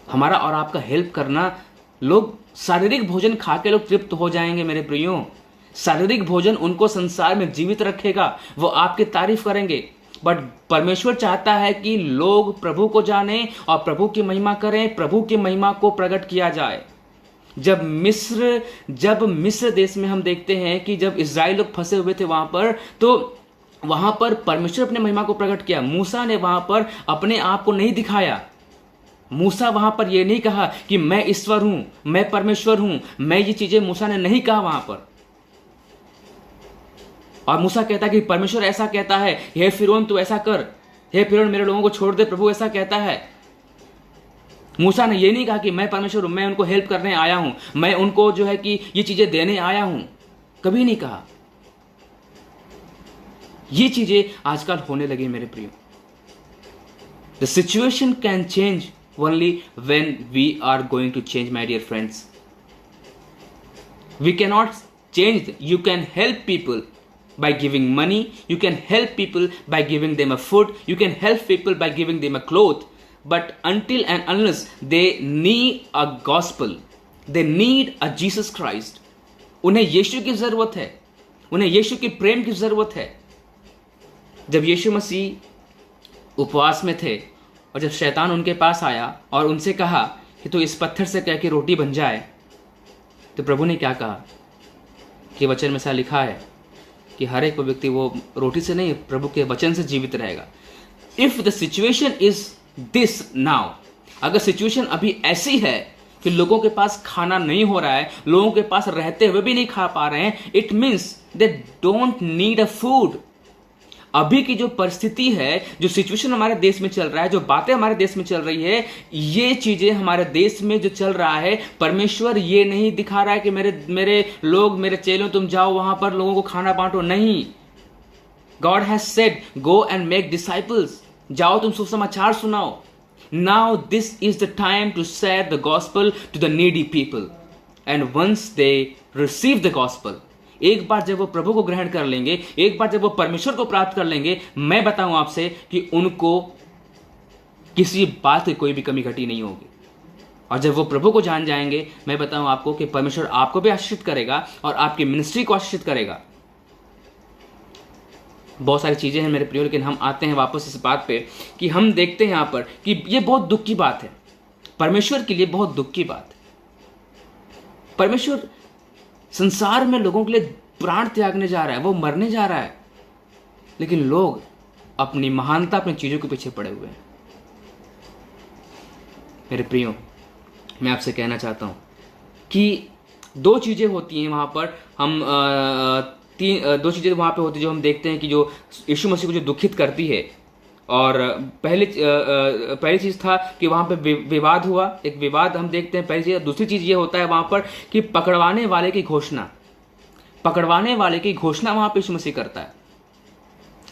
A: हमारा और आपका हेल्प करना, लोग शारीरिक भोजन खा के लोग तृप्त हो जाएंगे मेरे प्रियो, शारीरिक भोजन उनको संसार में जीवित रखेगा, वो आपकी तारीफ करेंगे, बट परमेश्वर चाहता है कि लोग प्रभु को जाने और प्रभु की महिमा करें, प्रभु की महिमा को प्रकट किया जाए। जब मिस्र देश में हम देखते हैं कि जब इजराइल लोग फंसे हुए थे वहां पर, तो वहां पर परमेश्वर अपने महिमा को प्रकट किया। मूसा ने वहां पर अपने आप को नहीं दिखाया, मूसा वहां पर यह नहीं कहा कि मैं ईश्वर हूं, मैं परमेश्वर हूं, मैं ये चीजें मूसा ने नहीं कहा वहां पर। और मूसा कहता है कि परमेश्वर ऐसा कहता है, हे फिरौन तू ऐसा कर, हे फिरौन मेरे लोगों को छोड़ दे, प्रभु ऐसा कहता है। मूसा ने ये नहीं कहा कि मैं परमेश्वर हूं, मैं उनको हेल्प करने आया हूं, मैं उनको जो है कि ये चीजें देने आया हूं, कभी नहीं कहा। ये चीजें आजकल होने लगी मेरे प्रियो। The situation can change only when we are going to change, my dear friends. We can not change. You can help people by giving money, you can help people by giving them a food, you can help people by giving them a cloth, but until and unless they need a gospel, they need a Jesus Christ, उन्हें यीशु की जरूरत है, उन्हें यीशु के प्रेम की जरूरत है। जब यीशु मसीह उपवास में थे और जब शैतान उनके पास आया और उनसे कहा कि तो इस पत्थर से कह के रोटी बन जाए, तो प्रभु ने क्या कहा कि वचन में ऐसा लिखा है कि हर एक व्यक्ति वो रोटी से नहीं प्रभु के वचन से जीवित रहेगा। If the situation is this now, अगर सिचुएशन अभी ऐसी है कि लोगों के पास खाना नहीं हो रहा है, लोगों के पास रहते हुए भी नहीं खा पा रहे हैं, it means they don't need a food. अभी की जो परिस्थिति है, जो सिचुएशन हमारे देश में चल रहा है, जो बातें हमारे देश में चल रही है, ये चीजें हमारे देश में जो चल रहा है, परमेश्वर ये नहीं दिखा रहा है कि मेरे लोग, मेरे चेलों तुम जाओ वहां पर लोगों को खाना बांटो, नहीं। God has said go and make disciples, जाओ तुम सुसमाचार सुनाओ। Now this is the time to share the gospel to the needy people, and once they receive the gospel, एक बार जब वो प्रभु को ग्रहण कर लेंगे, एक बार जब वो परमेश्वर को प्राप्त कर लेंगे, मैं बताऊं आपसे कि उनको किसी बात की कोई भी कमी घटी नहीं होगी। और जब वो प्रभु को जान जाएंगे, मैं बताऊं आपको कि परमेश्वर आपको भी आशीषित करेगा और आपकी मिनिस्ट्री को आशीषित करेगा। बहुत सारी चीजें हैं मेरे प्रियो, लेकिन हम आते हैं वापस इस बात पे कि हम देखते हैं यहां पर कि ये बहुत दुख की बात है, परमेश्वर के लिए बहुत दुख की बात है। परमेश्वर संसार में लोगों के लिए प्राण त्यागने जा रहा है, वो मरने जा रहा है, लेकिन लोग अपनी महानता, अपनी चीजों के पीछे पड़े हुए हैं। मेरे प्रियो, मैं आपसे कहना चाहता हूं कि दो चीजें होती हैं वहां पर, हम दो चीजें वहां पे होती है जो हम देखते हैं कि जो यीशु मसीह को जो दुखित करती है। और पहली चीज था कि वहां पे विवाद हुआ, एक विवाद हम देखते हैं, पहली चीज। दूसरी चीज ये होता है वहां पर कि पकड़वाने वाले की घोषणा, पकड़वाने वाले की घोषणा वहां पे यीशु मसीह करता है।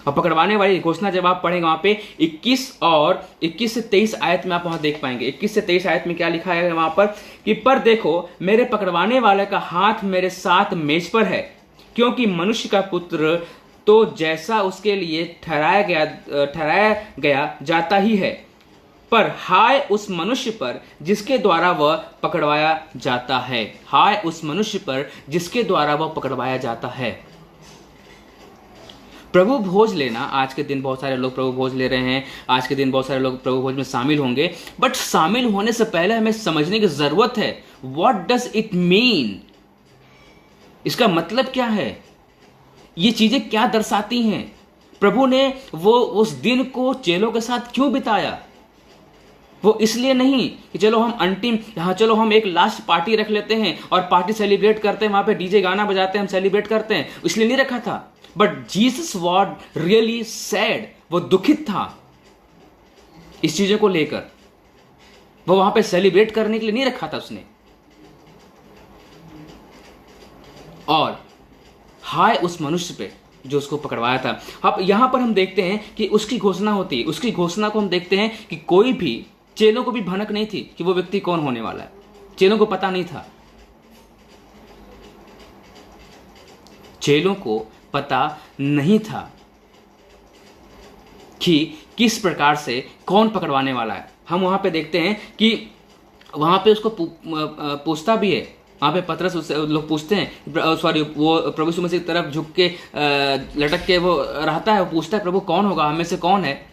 A: और पकड़वाने वाली घोषणा जब आप पढ़ेंगे वहां पे 21 से 23 आयत में आप वहां देख पाएंगे। 21 से 23 आयत में क्या लिखा है वहां पर कि पर देखो मेरे पकड़वाने वाले का हाथ मेरे साथ मेज पर है, क्योंकि मनुष्य का पुत्र तो जैसा उसके लिए ठहराया गया जाता ही है, पर हाय उस मनुष्य पर जिसके द्वारा वह पकड़वाया जाता है, हाय उस मनुष्य पर जिसके द्वारा वह पकड़वाया जाता है। प्रभु भोज लेना, आज के दिन बहुत सारे लोग प्रभु भोज ले रहे हैं, आज के दिन बहुत सारे लोग प्रभु भोज में शामिल होंगे, बट शामिल होने से पहले हमें समझने की जरूरत है व्हाट डज इट मीन, इसका मतलब क्या है, ये चीजें क्या दर्शाती हैं। प्रभु ने वो उस दिन को चेलों के साथ क्यों बिताया? वो इसलिए नहीं कि चलो हम अंतिम, हाँ चलो हम एक लास्ट पार्टी रख लेते हैं और पार्टी सेलिब्रेट करते हैं, वहां पे डीजे गाना बजाते हैं, हम सेलिब्रेट करते हैं, इसलिए नहीं रखा था। But Jesus was really sad, वो दुखित था इस चीजों को लेकर, वो वहां पे सेलिब्रेट करने के लिए नहीं रखा था उसने। और हाय उस मनुष्य पे जो उसको पकड़वाया था। अब यहां पर हम देखते हैं कि उसकी घोषणा होती है, उसकी घोषणा को हम देखते हैं कि कोई भी, चेलों को भी भनक नहीं थी कि वो व्यक्ति कौन होने वाला है, चेलों को पता नहीं था, चेलों को पता नहीं था कि किस प्रकार से कौन पकड़वाने वाला है। हम वहां पे देखते हैं कि वहां पे उसको पूछता भी है, वहां पे पतरस उससे लोग पूछते हैं, सॉरी वो प्रभु यीशु मसीह की तरफ झुक के लटक के वो रहता है, वो पूछता है प्रभु कौन होगा, हमें से कौन है।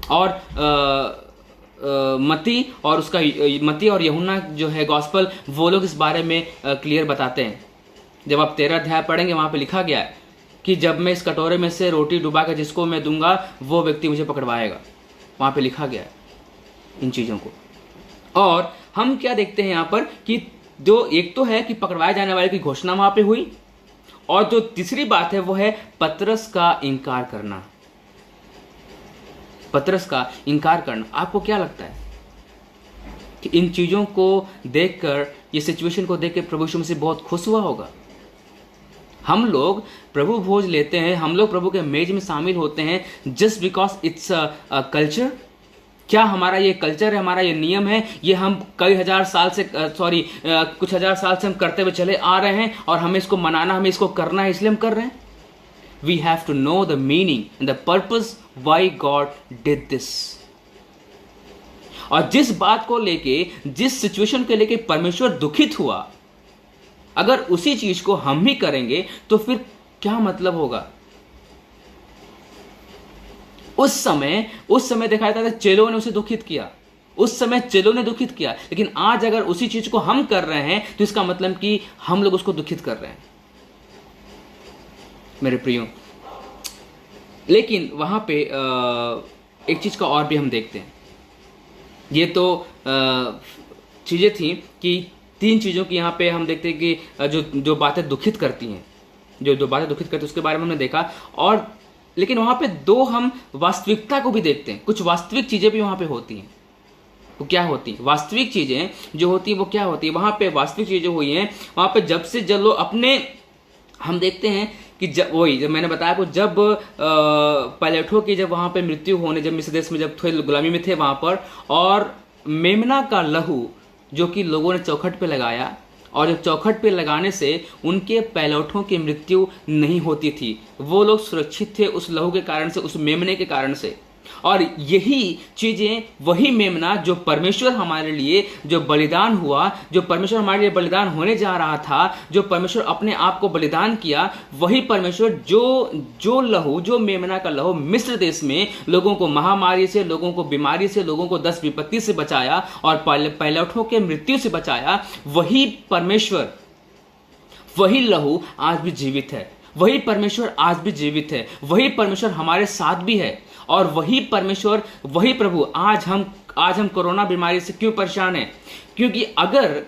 A: और मत्ती और यूहन्ना जो है गॉस्पेल, वो लोग इस बारे में क्लियर बताते हैं। जब आप 13 अध्याय पढ़ेंगे वहां पे लिखा गया है कि जब मैं इस कटोरे में से रोटी डुबा कर जिसको मैं दूंगा वो व्यक्ति मुझे पकड़वाएगा, वहां पे लिखा गया है इन चीजों को। और हम क्या देखते हैं यहाँ पर कि जो एक तो है कि पकड़वाए जाने वाले की घोषणा वहां पे हुई, और जो तीसरी बात है वो है पतरस का इनकार करना। पतरस का इनकार करना। आपको क्या लगता है कि इन चीजों को देखकर, ये सिचुएशन को देखकर प्रभु यीशु मसीह बहुत खुश हुआ होगा? हम लोग प्रभु भोज लेते हैं, हम लोग प्रभु के मेज में शामिल होते हैं just because it's a culture. क्या हमारा ये कल्चर है, हमारा ये नियम है, ये हम कई हजार साल से कुछ हजार साल से हम करते हुए चले आ रहे हैं और हमें इसको मनाना, हमें इसको करना है, इसलिए हम कर रहे हैं? We have to know the meaning and the purpose why God did this. और जिस बात को लेके, जिस सिचुएशन के लेके परमेश्वर दुखित हुआ, अगर उसी चीज को हम ही करेंगे तो फिर क्या मतलब होगा? उस समय दिखाया था चेलों ने उसे दुखित किया, उस समय चेलों ने दुखित किया, लेकिन आज अगर उसी चीज को हम कर रहे हैं तो इसका मतलब कि हम लोग उसको दुखित कर रहे हैं, मेरे प्रियो। लेकिन वहां पे एक चीज का और भी हम देखते हैं। ये तो चीजें थी कि 3 चीजों की यहाँ पे हम देखते हैं कि जो बातें दुखित करती हैं, जो बातें दुखित करती हैं उसके बारे में हमने देखा। और लेकिन वहां पे 2 हम वास्तविकता को भी देखते हैं। कुछ वास्तविक चीजें भी वहां पे होती हैं। वो क्या होती हैं? वास्तविक चीजें जो होती है वो क्या होती है? वहां पे वास्तविक चीजें हुई हैं वहां पे जब से जब लोग अपने, हम देखते हैं कि जब मैंने बताया आपको, जब पायलटों की जब वहां पे मृत्यु होने, जब मिस्र देश में जब थे, गुलामी में थे वहां पर, और मेमना का लहू जो कि लोगों ने चौखट पे लगाया, और जब चौखट पे लगाने से उनके पायलटों की मृत्यु नहीं होती थी, वो लोग सुरक्षित थे उस लहू के कारण से, उस मेमने के कारण से। और यही चीजें, वही मेमना जो परमेश्वर हमारे लिए जो बलिदान हुआ, जो परमेश्वर हमारे लिए बलिदान होने जा रहा था, जो परमेश्वर अपने आप को बलिदान किया, वही परमेश्वर जो लहू, जो मेमना का लहू मिस्र देश में लोगों को महामारी से, लोगों को बीमारी से, लोगों को 10 विपत्ति से बचाया और पायलटों के मृत्यु से बचाया, वही परमेश्वर, वही लहू आज भी जीवित है। वही परमेश्वर आज भी जीवित है। वही परमेश्वर हमारे साथ भी है। और वही परमेश्वर, वही प्रभु आज हम कोरोना बीमारी से क्यों परेशान हैं? क्योंकि अगर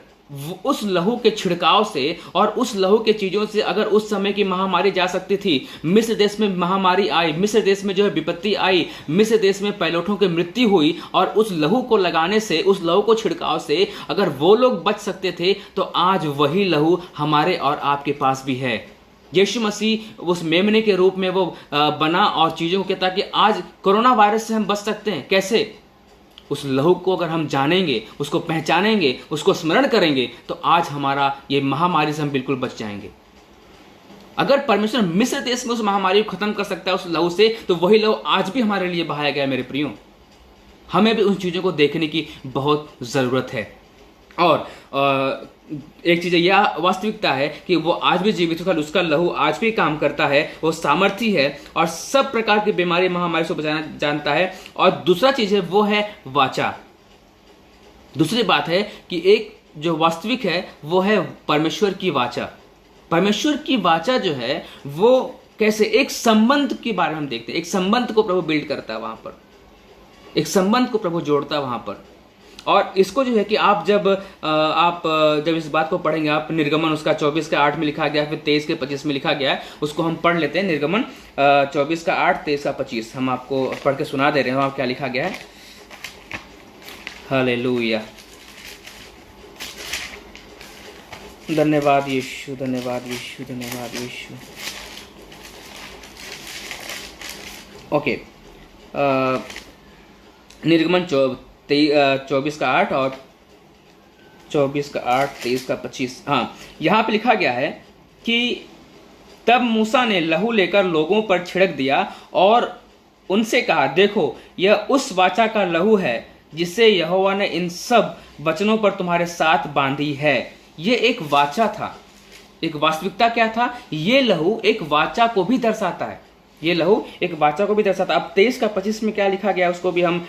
A: उस लहू के छिड़काव से और उस लहू के चीजों से अगर उस समय की महामारी जा सकती थी, मिस्र देश में महामारी आई, मिस्र देश में जो है विपत्ति आई, मिस्र देश में पायलटों की मृत्यु हुई, और उस लहू को लगाने से, उस लहू को छिड़काव से अगर वो लोग बच सकते थे, तो आज वही लहू हमारे और आपके पास भी है। यीशु मसीह उस मेमने के रूप में वो बना और चीजों को कहता कि आज कोरोना वायरस से हम बच सकते हैं। कैसे? उस लहू को अगर हम जानेंगे, उसको पहचानेंगे, उसको स्मरण करेंगे, तो आज हमारा ये महामारी से हम बिल्कुल बच जाएंगे। अगर परमेश्वर मिस्र देश में उस महामारी को खत्म कर सकता है उस लहू से, तो वही लहू आज भी हमारे लिए बहाया गया। मेरे प्रियो, हमें भी उन चीजों को देखने की बहुत जरूरत है। और एक चीज यह वास्तविकता है कि वो आज भी जीवित है, उसका लहू आज भी काम करता है, वो सामर्थी है और सब प्रकार की बीमारी महामारी से बचाना जानता है। और दूसरा चीज है वो है वाचा। दूसरी बात है कि एक जो वास्तविक है वो है परमेश्वर की वाचा। परमेश्वर की वाचा जो है वो कैसे, एक संबंध के बारे में हम देखते हैं। एक संबंध को प्रभु बिल्ड करता है वहां पर, एक संबंध को प्रभु जोड़ता है वहां पर। और इसको जो है कि आप जब इस बात को पढ़ेंगे, आप निर्गमन उसका 24:8 में लिखा गया, फिर 23:25 में लिखा गया है, उसको हम पढ़ लेते हैं। निर्गमन 24:8, 23:25 हम आपको पढ़ के सुना दे रहे हैं। वहां क्या लिखा गया है? हालेलुया, धन्यवाद यीशु, धन्यवाद यीशु, धन्यवाद यीशु। ओके, निर्गमन 24:8 और 24:8, 23:25। हाँ, यहाँ पे लिखा गया है कि तब मूसा ने लहू लेकर लोगों पर छिड़क दिया और उनसे कहा, देखो यह उस वाचा का लहू है जिसे यहोवा ने इन सब वचनों पर तुम्हारे साथ बांधी है। ये एक वाचा था, एक वास्तविकता क्या था? ये लहू एक वाचा को भी दर्शाता है। ये लहू एक वाचा को भी दर्शाता है। अब 23:25 में क्या लिखा गया उसको भी हम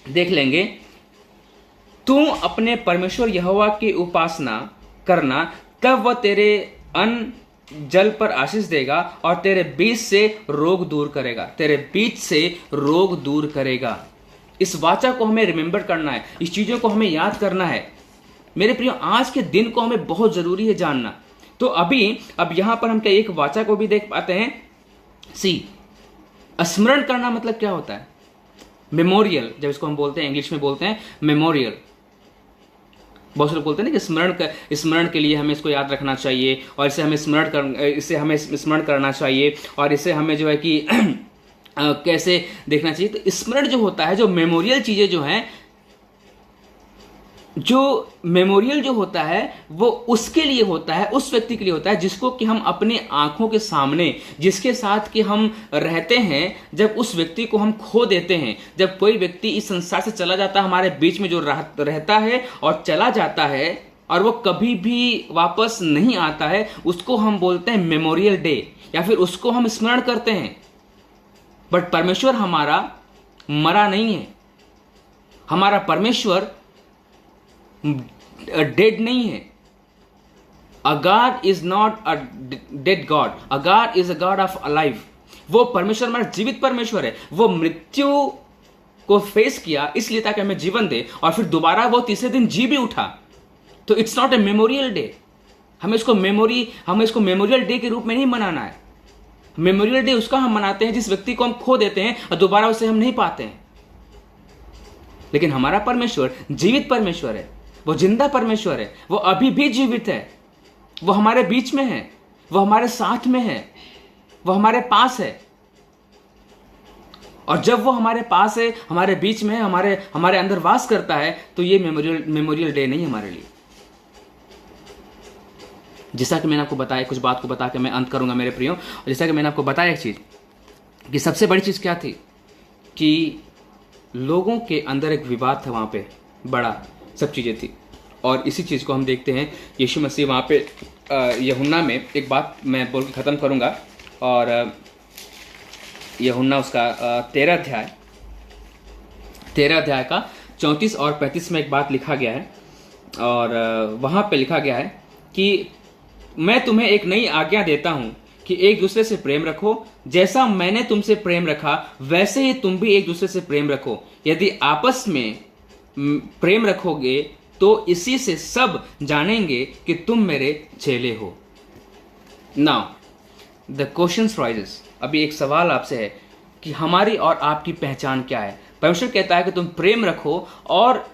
A: देख लेंगे। तू अपने परमेश्वर यहोवा की उपासना करना, तब वह तेरे अन्न जल पर आशीष देगा और तेरे बीच से रोग दूर करेगा। तेरे बीच से रोग दूर करेगा। इस वाचा को हमें रिमेंबर करना है, इस चीजों को हमें याद करना है। मेरे प्रियो, आज के दिन को हमें बहुत जरूरी है जानना तो अब यहां पर हम क्या एक वाचा को भी देख पाते हैं। स्मरण करना मतलब क्या होता है? मेमोरियल, जब इसको हम बोलते हैं, इंग्लिश में बोलते हैं मेमोरियल। बहुत से लोग बोलते हैं ना कि स्मरण के लिए हमें इसको याद रखना चाहिए, और इसे हमें स्मरण करना चाहिए, और इसे हमें जो है कि कैसे देखना चाहिए। तो स्मरण जो होता है, जो मेमोरियल चीजें जो हैं, जो मेमोरियल जो होता है वो उसके लिए होता है, उस व्यक्ति के लिए होता है जिसको कि हम अपनी आंखों के सामने, जिसके साथ कि हम रहते हैं, जब उस व्यक्ति को हम खो देते हैं, जब कोई व्यक्ति इस संसार से चला जाता है, हमारे बीच में जो रहता है और चला जाता है और वो कभी भी वापस नहीं आता है, उसको हम बोलते हैं मेमोरियल डे, या फिर उसको हम स्मरण करते हैं। बट परमेश्वर हमारा मरा नहीं है, हमारा परमेश्वर डेड नहीं है। A god is not a dead god, a god is a god of alive. वो परमेश्वर हमारा जीवित परमेश्वर है। वो मृत्यु को फेस किया इसलिए ताकि हमें जीवन दे, और फिर दोबारा वो तीसरे दिन जी भी उठा। तो it's not a memorial day. हमें इसको मेमोरियल डे के रूप में नहीं मनाना है। मेमोरियल डे उसका हम मनाते हैं जिस व्यक्ति को हम खो देते हैं और दोबारा उसे हम नहीं पाते हैं। लेकिन हमारा परमेश्वर जीवित परमेश्वर है, वो जिंदा परमेश्वर है, वो अभी भी जीवित है, वो हमारे बीच में है, वो हमारे साथ में है, वो हमारे पास है। और जब वो हमारे पास है, हमारे बीच में है, हमारे अंदर वास करता है, तो ये मेमोरियल डे नहीं हमारे लिए। जैसा कि मैंने आपको बताया, कुछ बात को बता के मैं अंत करूंगा मेरे प्रियो। और जैसा कि मैंने आपको बताया एक चीज, कि सबसे बड़ी चीज क्या थी, कि लोगों के अंदर एक विवाद था, वहां पे बड़ा सब चीजें थी। और इसी चीज को हम देखते हैं यीशु मसीह वहां पे यूहन्ना में, एक बात मैं बोल के खत्म करूंगा, और यूहन्ना उसका 13 अध्याय का 34 और 35 में एक बात लिखा गया है। और वहां पे लिखा गया है कि मैं तुम्हें एक नई आज्ञा देता हूं कि एक दूसरे से प्रेम रखो, जैसा मैंने तुमसे प्रेम रखा वैसे ही तुम भी एक दूसरे से प्रेम रखो। यदि आपस में प्रेम रखोगे तो इसी से सब जानेंगे कि तुम मेरे चेले हो। नाउ द क्वेश्चन राइजेस, अभी एक सवाल आपसे है कि हमारी और आपकी पहचान क्या है। परमेश्वर कहता है कि तुम प्रेम रखो, और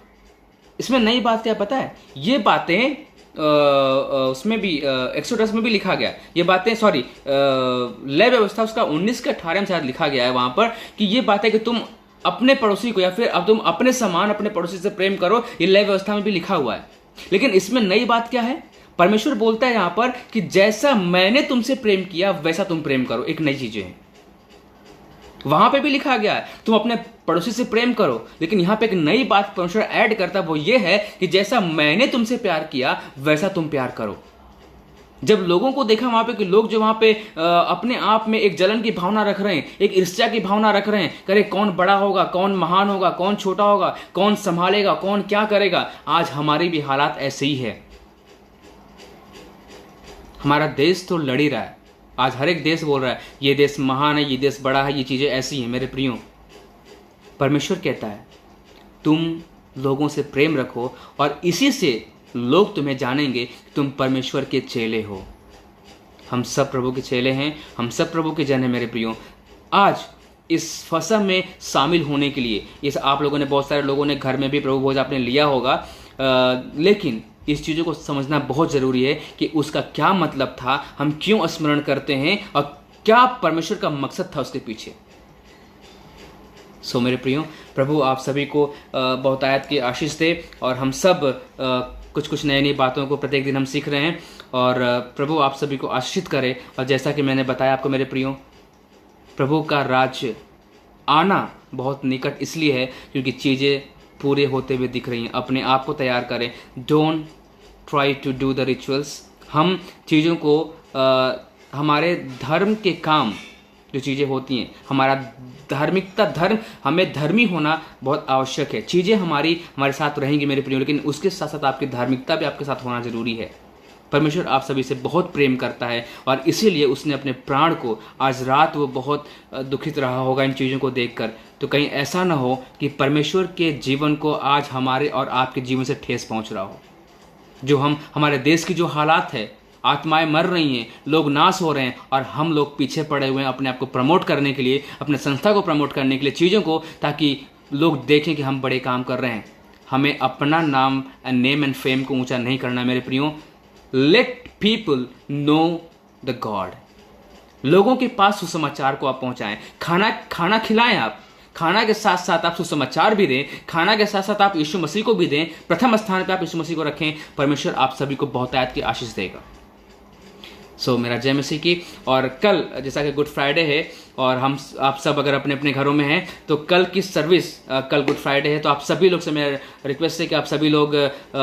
A: इसमें नई बात क्या पता है, ये बातें उसमें भी एक्सोडस में भी लिखा गया, ये बातें लय व्यवस्था उसका 19 के 18 में शायद लिखा गया है वहां पर, कि ये बात है कि तुम अपने पड़ोसी को, या फिर अब तुम अपने समान अपने पड़ोसी से प्रेम करो, ये लय व्यवस्था में भी लिखा हुआ है। लेकिन इसमें नई बात क्या है, परमेश्वर बोलता है यहां पर कि जैसा मैंने तुमसे प्रेम किया वैसा तुम प्रेम करो। एक नई चीजें हैं, वहां पे भी लिखा गया है तुम अपने पड़ोसी से प्रेम करो, लेकिन यहां पे एक नई बात परमेश्वर ऐड करता है, वो ये है कि जैसा मैंने तुमसे प्यार किया वैसा तुम प्यार करो। जब लोगों को देखा वहां पे कि लोग जो वहां पे अपने आप में एक जलन की भावना रख रहे हैं, एक ईर्ष्या की भावना रख रहे हैं, करे कौन बड़ा होगा, कौन महान होगा, कौन छोटा होगा, कौन संभालेगा, कौन क्या करेगा। आज हमारी भी हालात ऐसे ही है। हमारा देश तो लड़ ही रहा है, आज हर एक देश बोल रहा है ये देश महान है, ये देश बड़ा है, ये चीजें ऐसी हैं। मेरे प्रियो, परमेश्वर कहता है तुम लोगों से प्रेम रखो, और इसी से लोग तुम्हें जानेंगे कि तुम परमेश्वर के चेले हो। हम सब प्रभु के चेले हैं, हम सब प्रभु के जन हैं। मेरे प्रियो, आज इस फसह में शामिल होने के लिए, ये आप लोगों ने, बहुत सारे लोगों ने घर में भी प्रभु भोज आपने लिया होगा, लेकिन इस चीज़ों को समझना बहुत ज़रूरी है कि उसका क्या मतलब था, हम क्यों स्मरण करते हैं, और क्या परमेश्वर का मकसद था उसके पीछे। मेरे प्रियो, प्रभु आप सभी को बहुतायत की आशीष दे, और हम सब कुछ नई नई बातों को प्रत्येक दिन हम सीख रहे हैं, और प्रभु आप सभी को आशीषित करे। और जैसा कि मैंने बताया आपको मेरे प्रियो, प्रभु का राज्य आना बहुत निकट इसलिए है क्योंकि चीज़ें पूरे होते हुए दिख रही हैं। अपने आप को तैयार करें, don't try to do the rituals. हम चीज़ों को हमारे धर्म के काम जो चीज़ें होती हैं, हमारा धर्म, हमें धर्मी होना बहुत आवश्यक है। चीज़ें हमारे साथ रहेंगी मेरे प्रियो, लेकिन उसके साथ साथ आपकी धार्मिकता भी आपके साथ होना जरूरी है। परमेश्वर आप सभी से बहुत प्रेम करता है, और इसीलिए उसने अपने प्राण को, आज रात वो बहुत दुखित रहा होगा इन चीज़ों को देखकर। तो कहीं ऐसा ना हो कि परमेश्वर के जीवन को आज हमारे और आपके जीवन से ठेस पहुंच रहा हो। जो हमारे देश की जो हालात है आत्माएं मर रही हैं, लोग नाश हो रहे हैं और हम लोग पीछे पड़े हुए हैं अपने आप को प्रमोट करने के लिए, अपने संस्था को प्रमोट करने के लिए, चीज़ों को, ताकि लोग देखें कि हम बड़े काम कर रहे हैं। हमें अपना नाम नेम एंड फेम को ऊंचा नहीं करना मेरे प्रियो। Let people know the God. लोगों के पास सुसमाचार को आप पहुंचाएं। खाना खिलाएं आप। खाना के साथ साथ आप सुसमाचार भी दें। खाना के साथ साथ आप यीशु मसीह को भी दें। प्रथम स्थान पे आप यीशु मसीह को रखें। परमेश्वर आप सभी को बहुतायत की आशीष देगा। सो मेरा जय मसीह की। और कल जैसा कि गुड फ्राइडे है और आप सब अगर अपने अपने घरों में हैं तो कल की सर्विस, कल गुड फ्राइडे है तो आप सभी लोग से मेरा रिक्वेस्ट है कि आप सभी लोग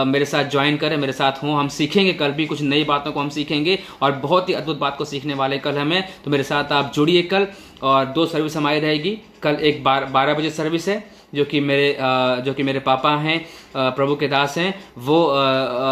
A: मेरे साथ ज्वाइन करें, मेरे साथ हों। हम सीखेंगे कल भी कुछ नई बातों को हम सीखेंगे और बहुत ही अद्भुत बात को सीखने वाले कल हमें। तो मेरे साथ आप जुड़िए कल। और 2 सर्विस हमारी रहेगी। कल एक 12 बजे सर्विस है जो कि मेरे पापा हैं, प्रभु के दास हैं, वो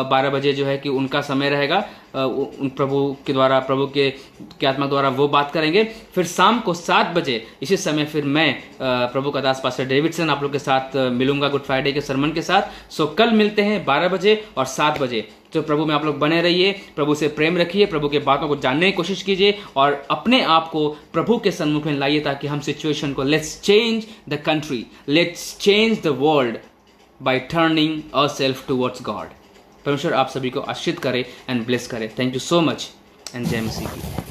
A: 12 बजे जो है कि उनका समय रहेगा। प्रभु के आत्मा द्वारा वो बात करेंगे। फिर शाम को 7 बजे इसी समय फिर मैं प्रभु का दास पास्टर डेविडसन आप लोग के साथ मिलूंगा गुड फ्राइडे के सरमन के साथ। सो कल मिलते हैं 12 बजे और 7 बजे। तो प्रभु में आप लोग बने रहिए, प्रभु से प्रेम रखिए, प्रभु के बातों को जानने की कोशिश कीजिए और अपने आप को प्रभु के सम्मुख में लाइए ताकि हम सिचुएशन को, let's change the country, let's change the world by turning ourselves towards God. परमेश्वर आप सभी को आशीष करे एंड ब्लेस करे। Thank you so much and जय मसीह की।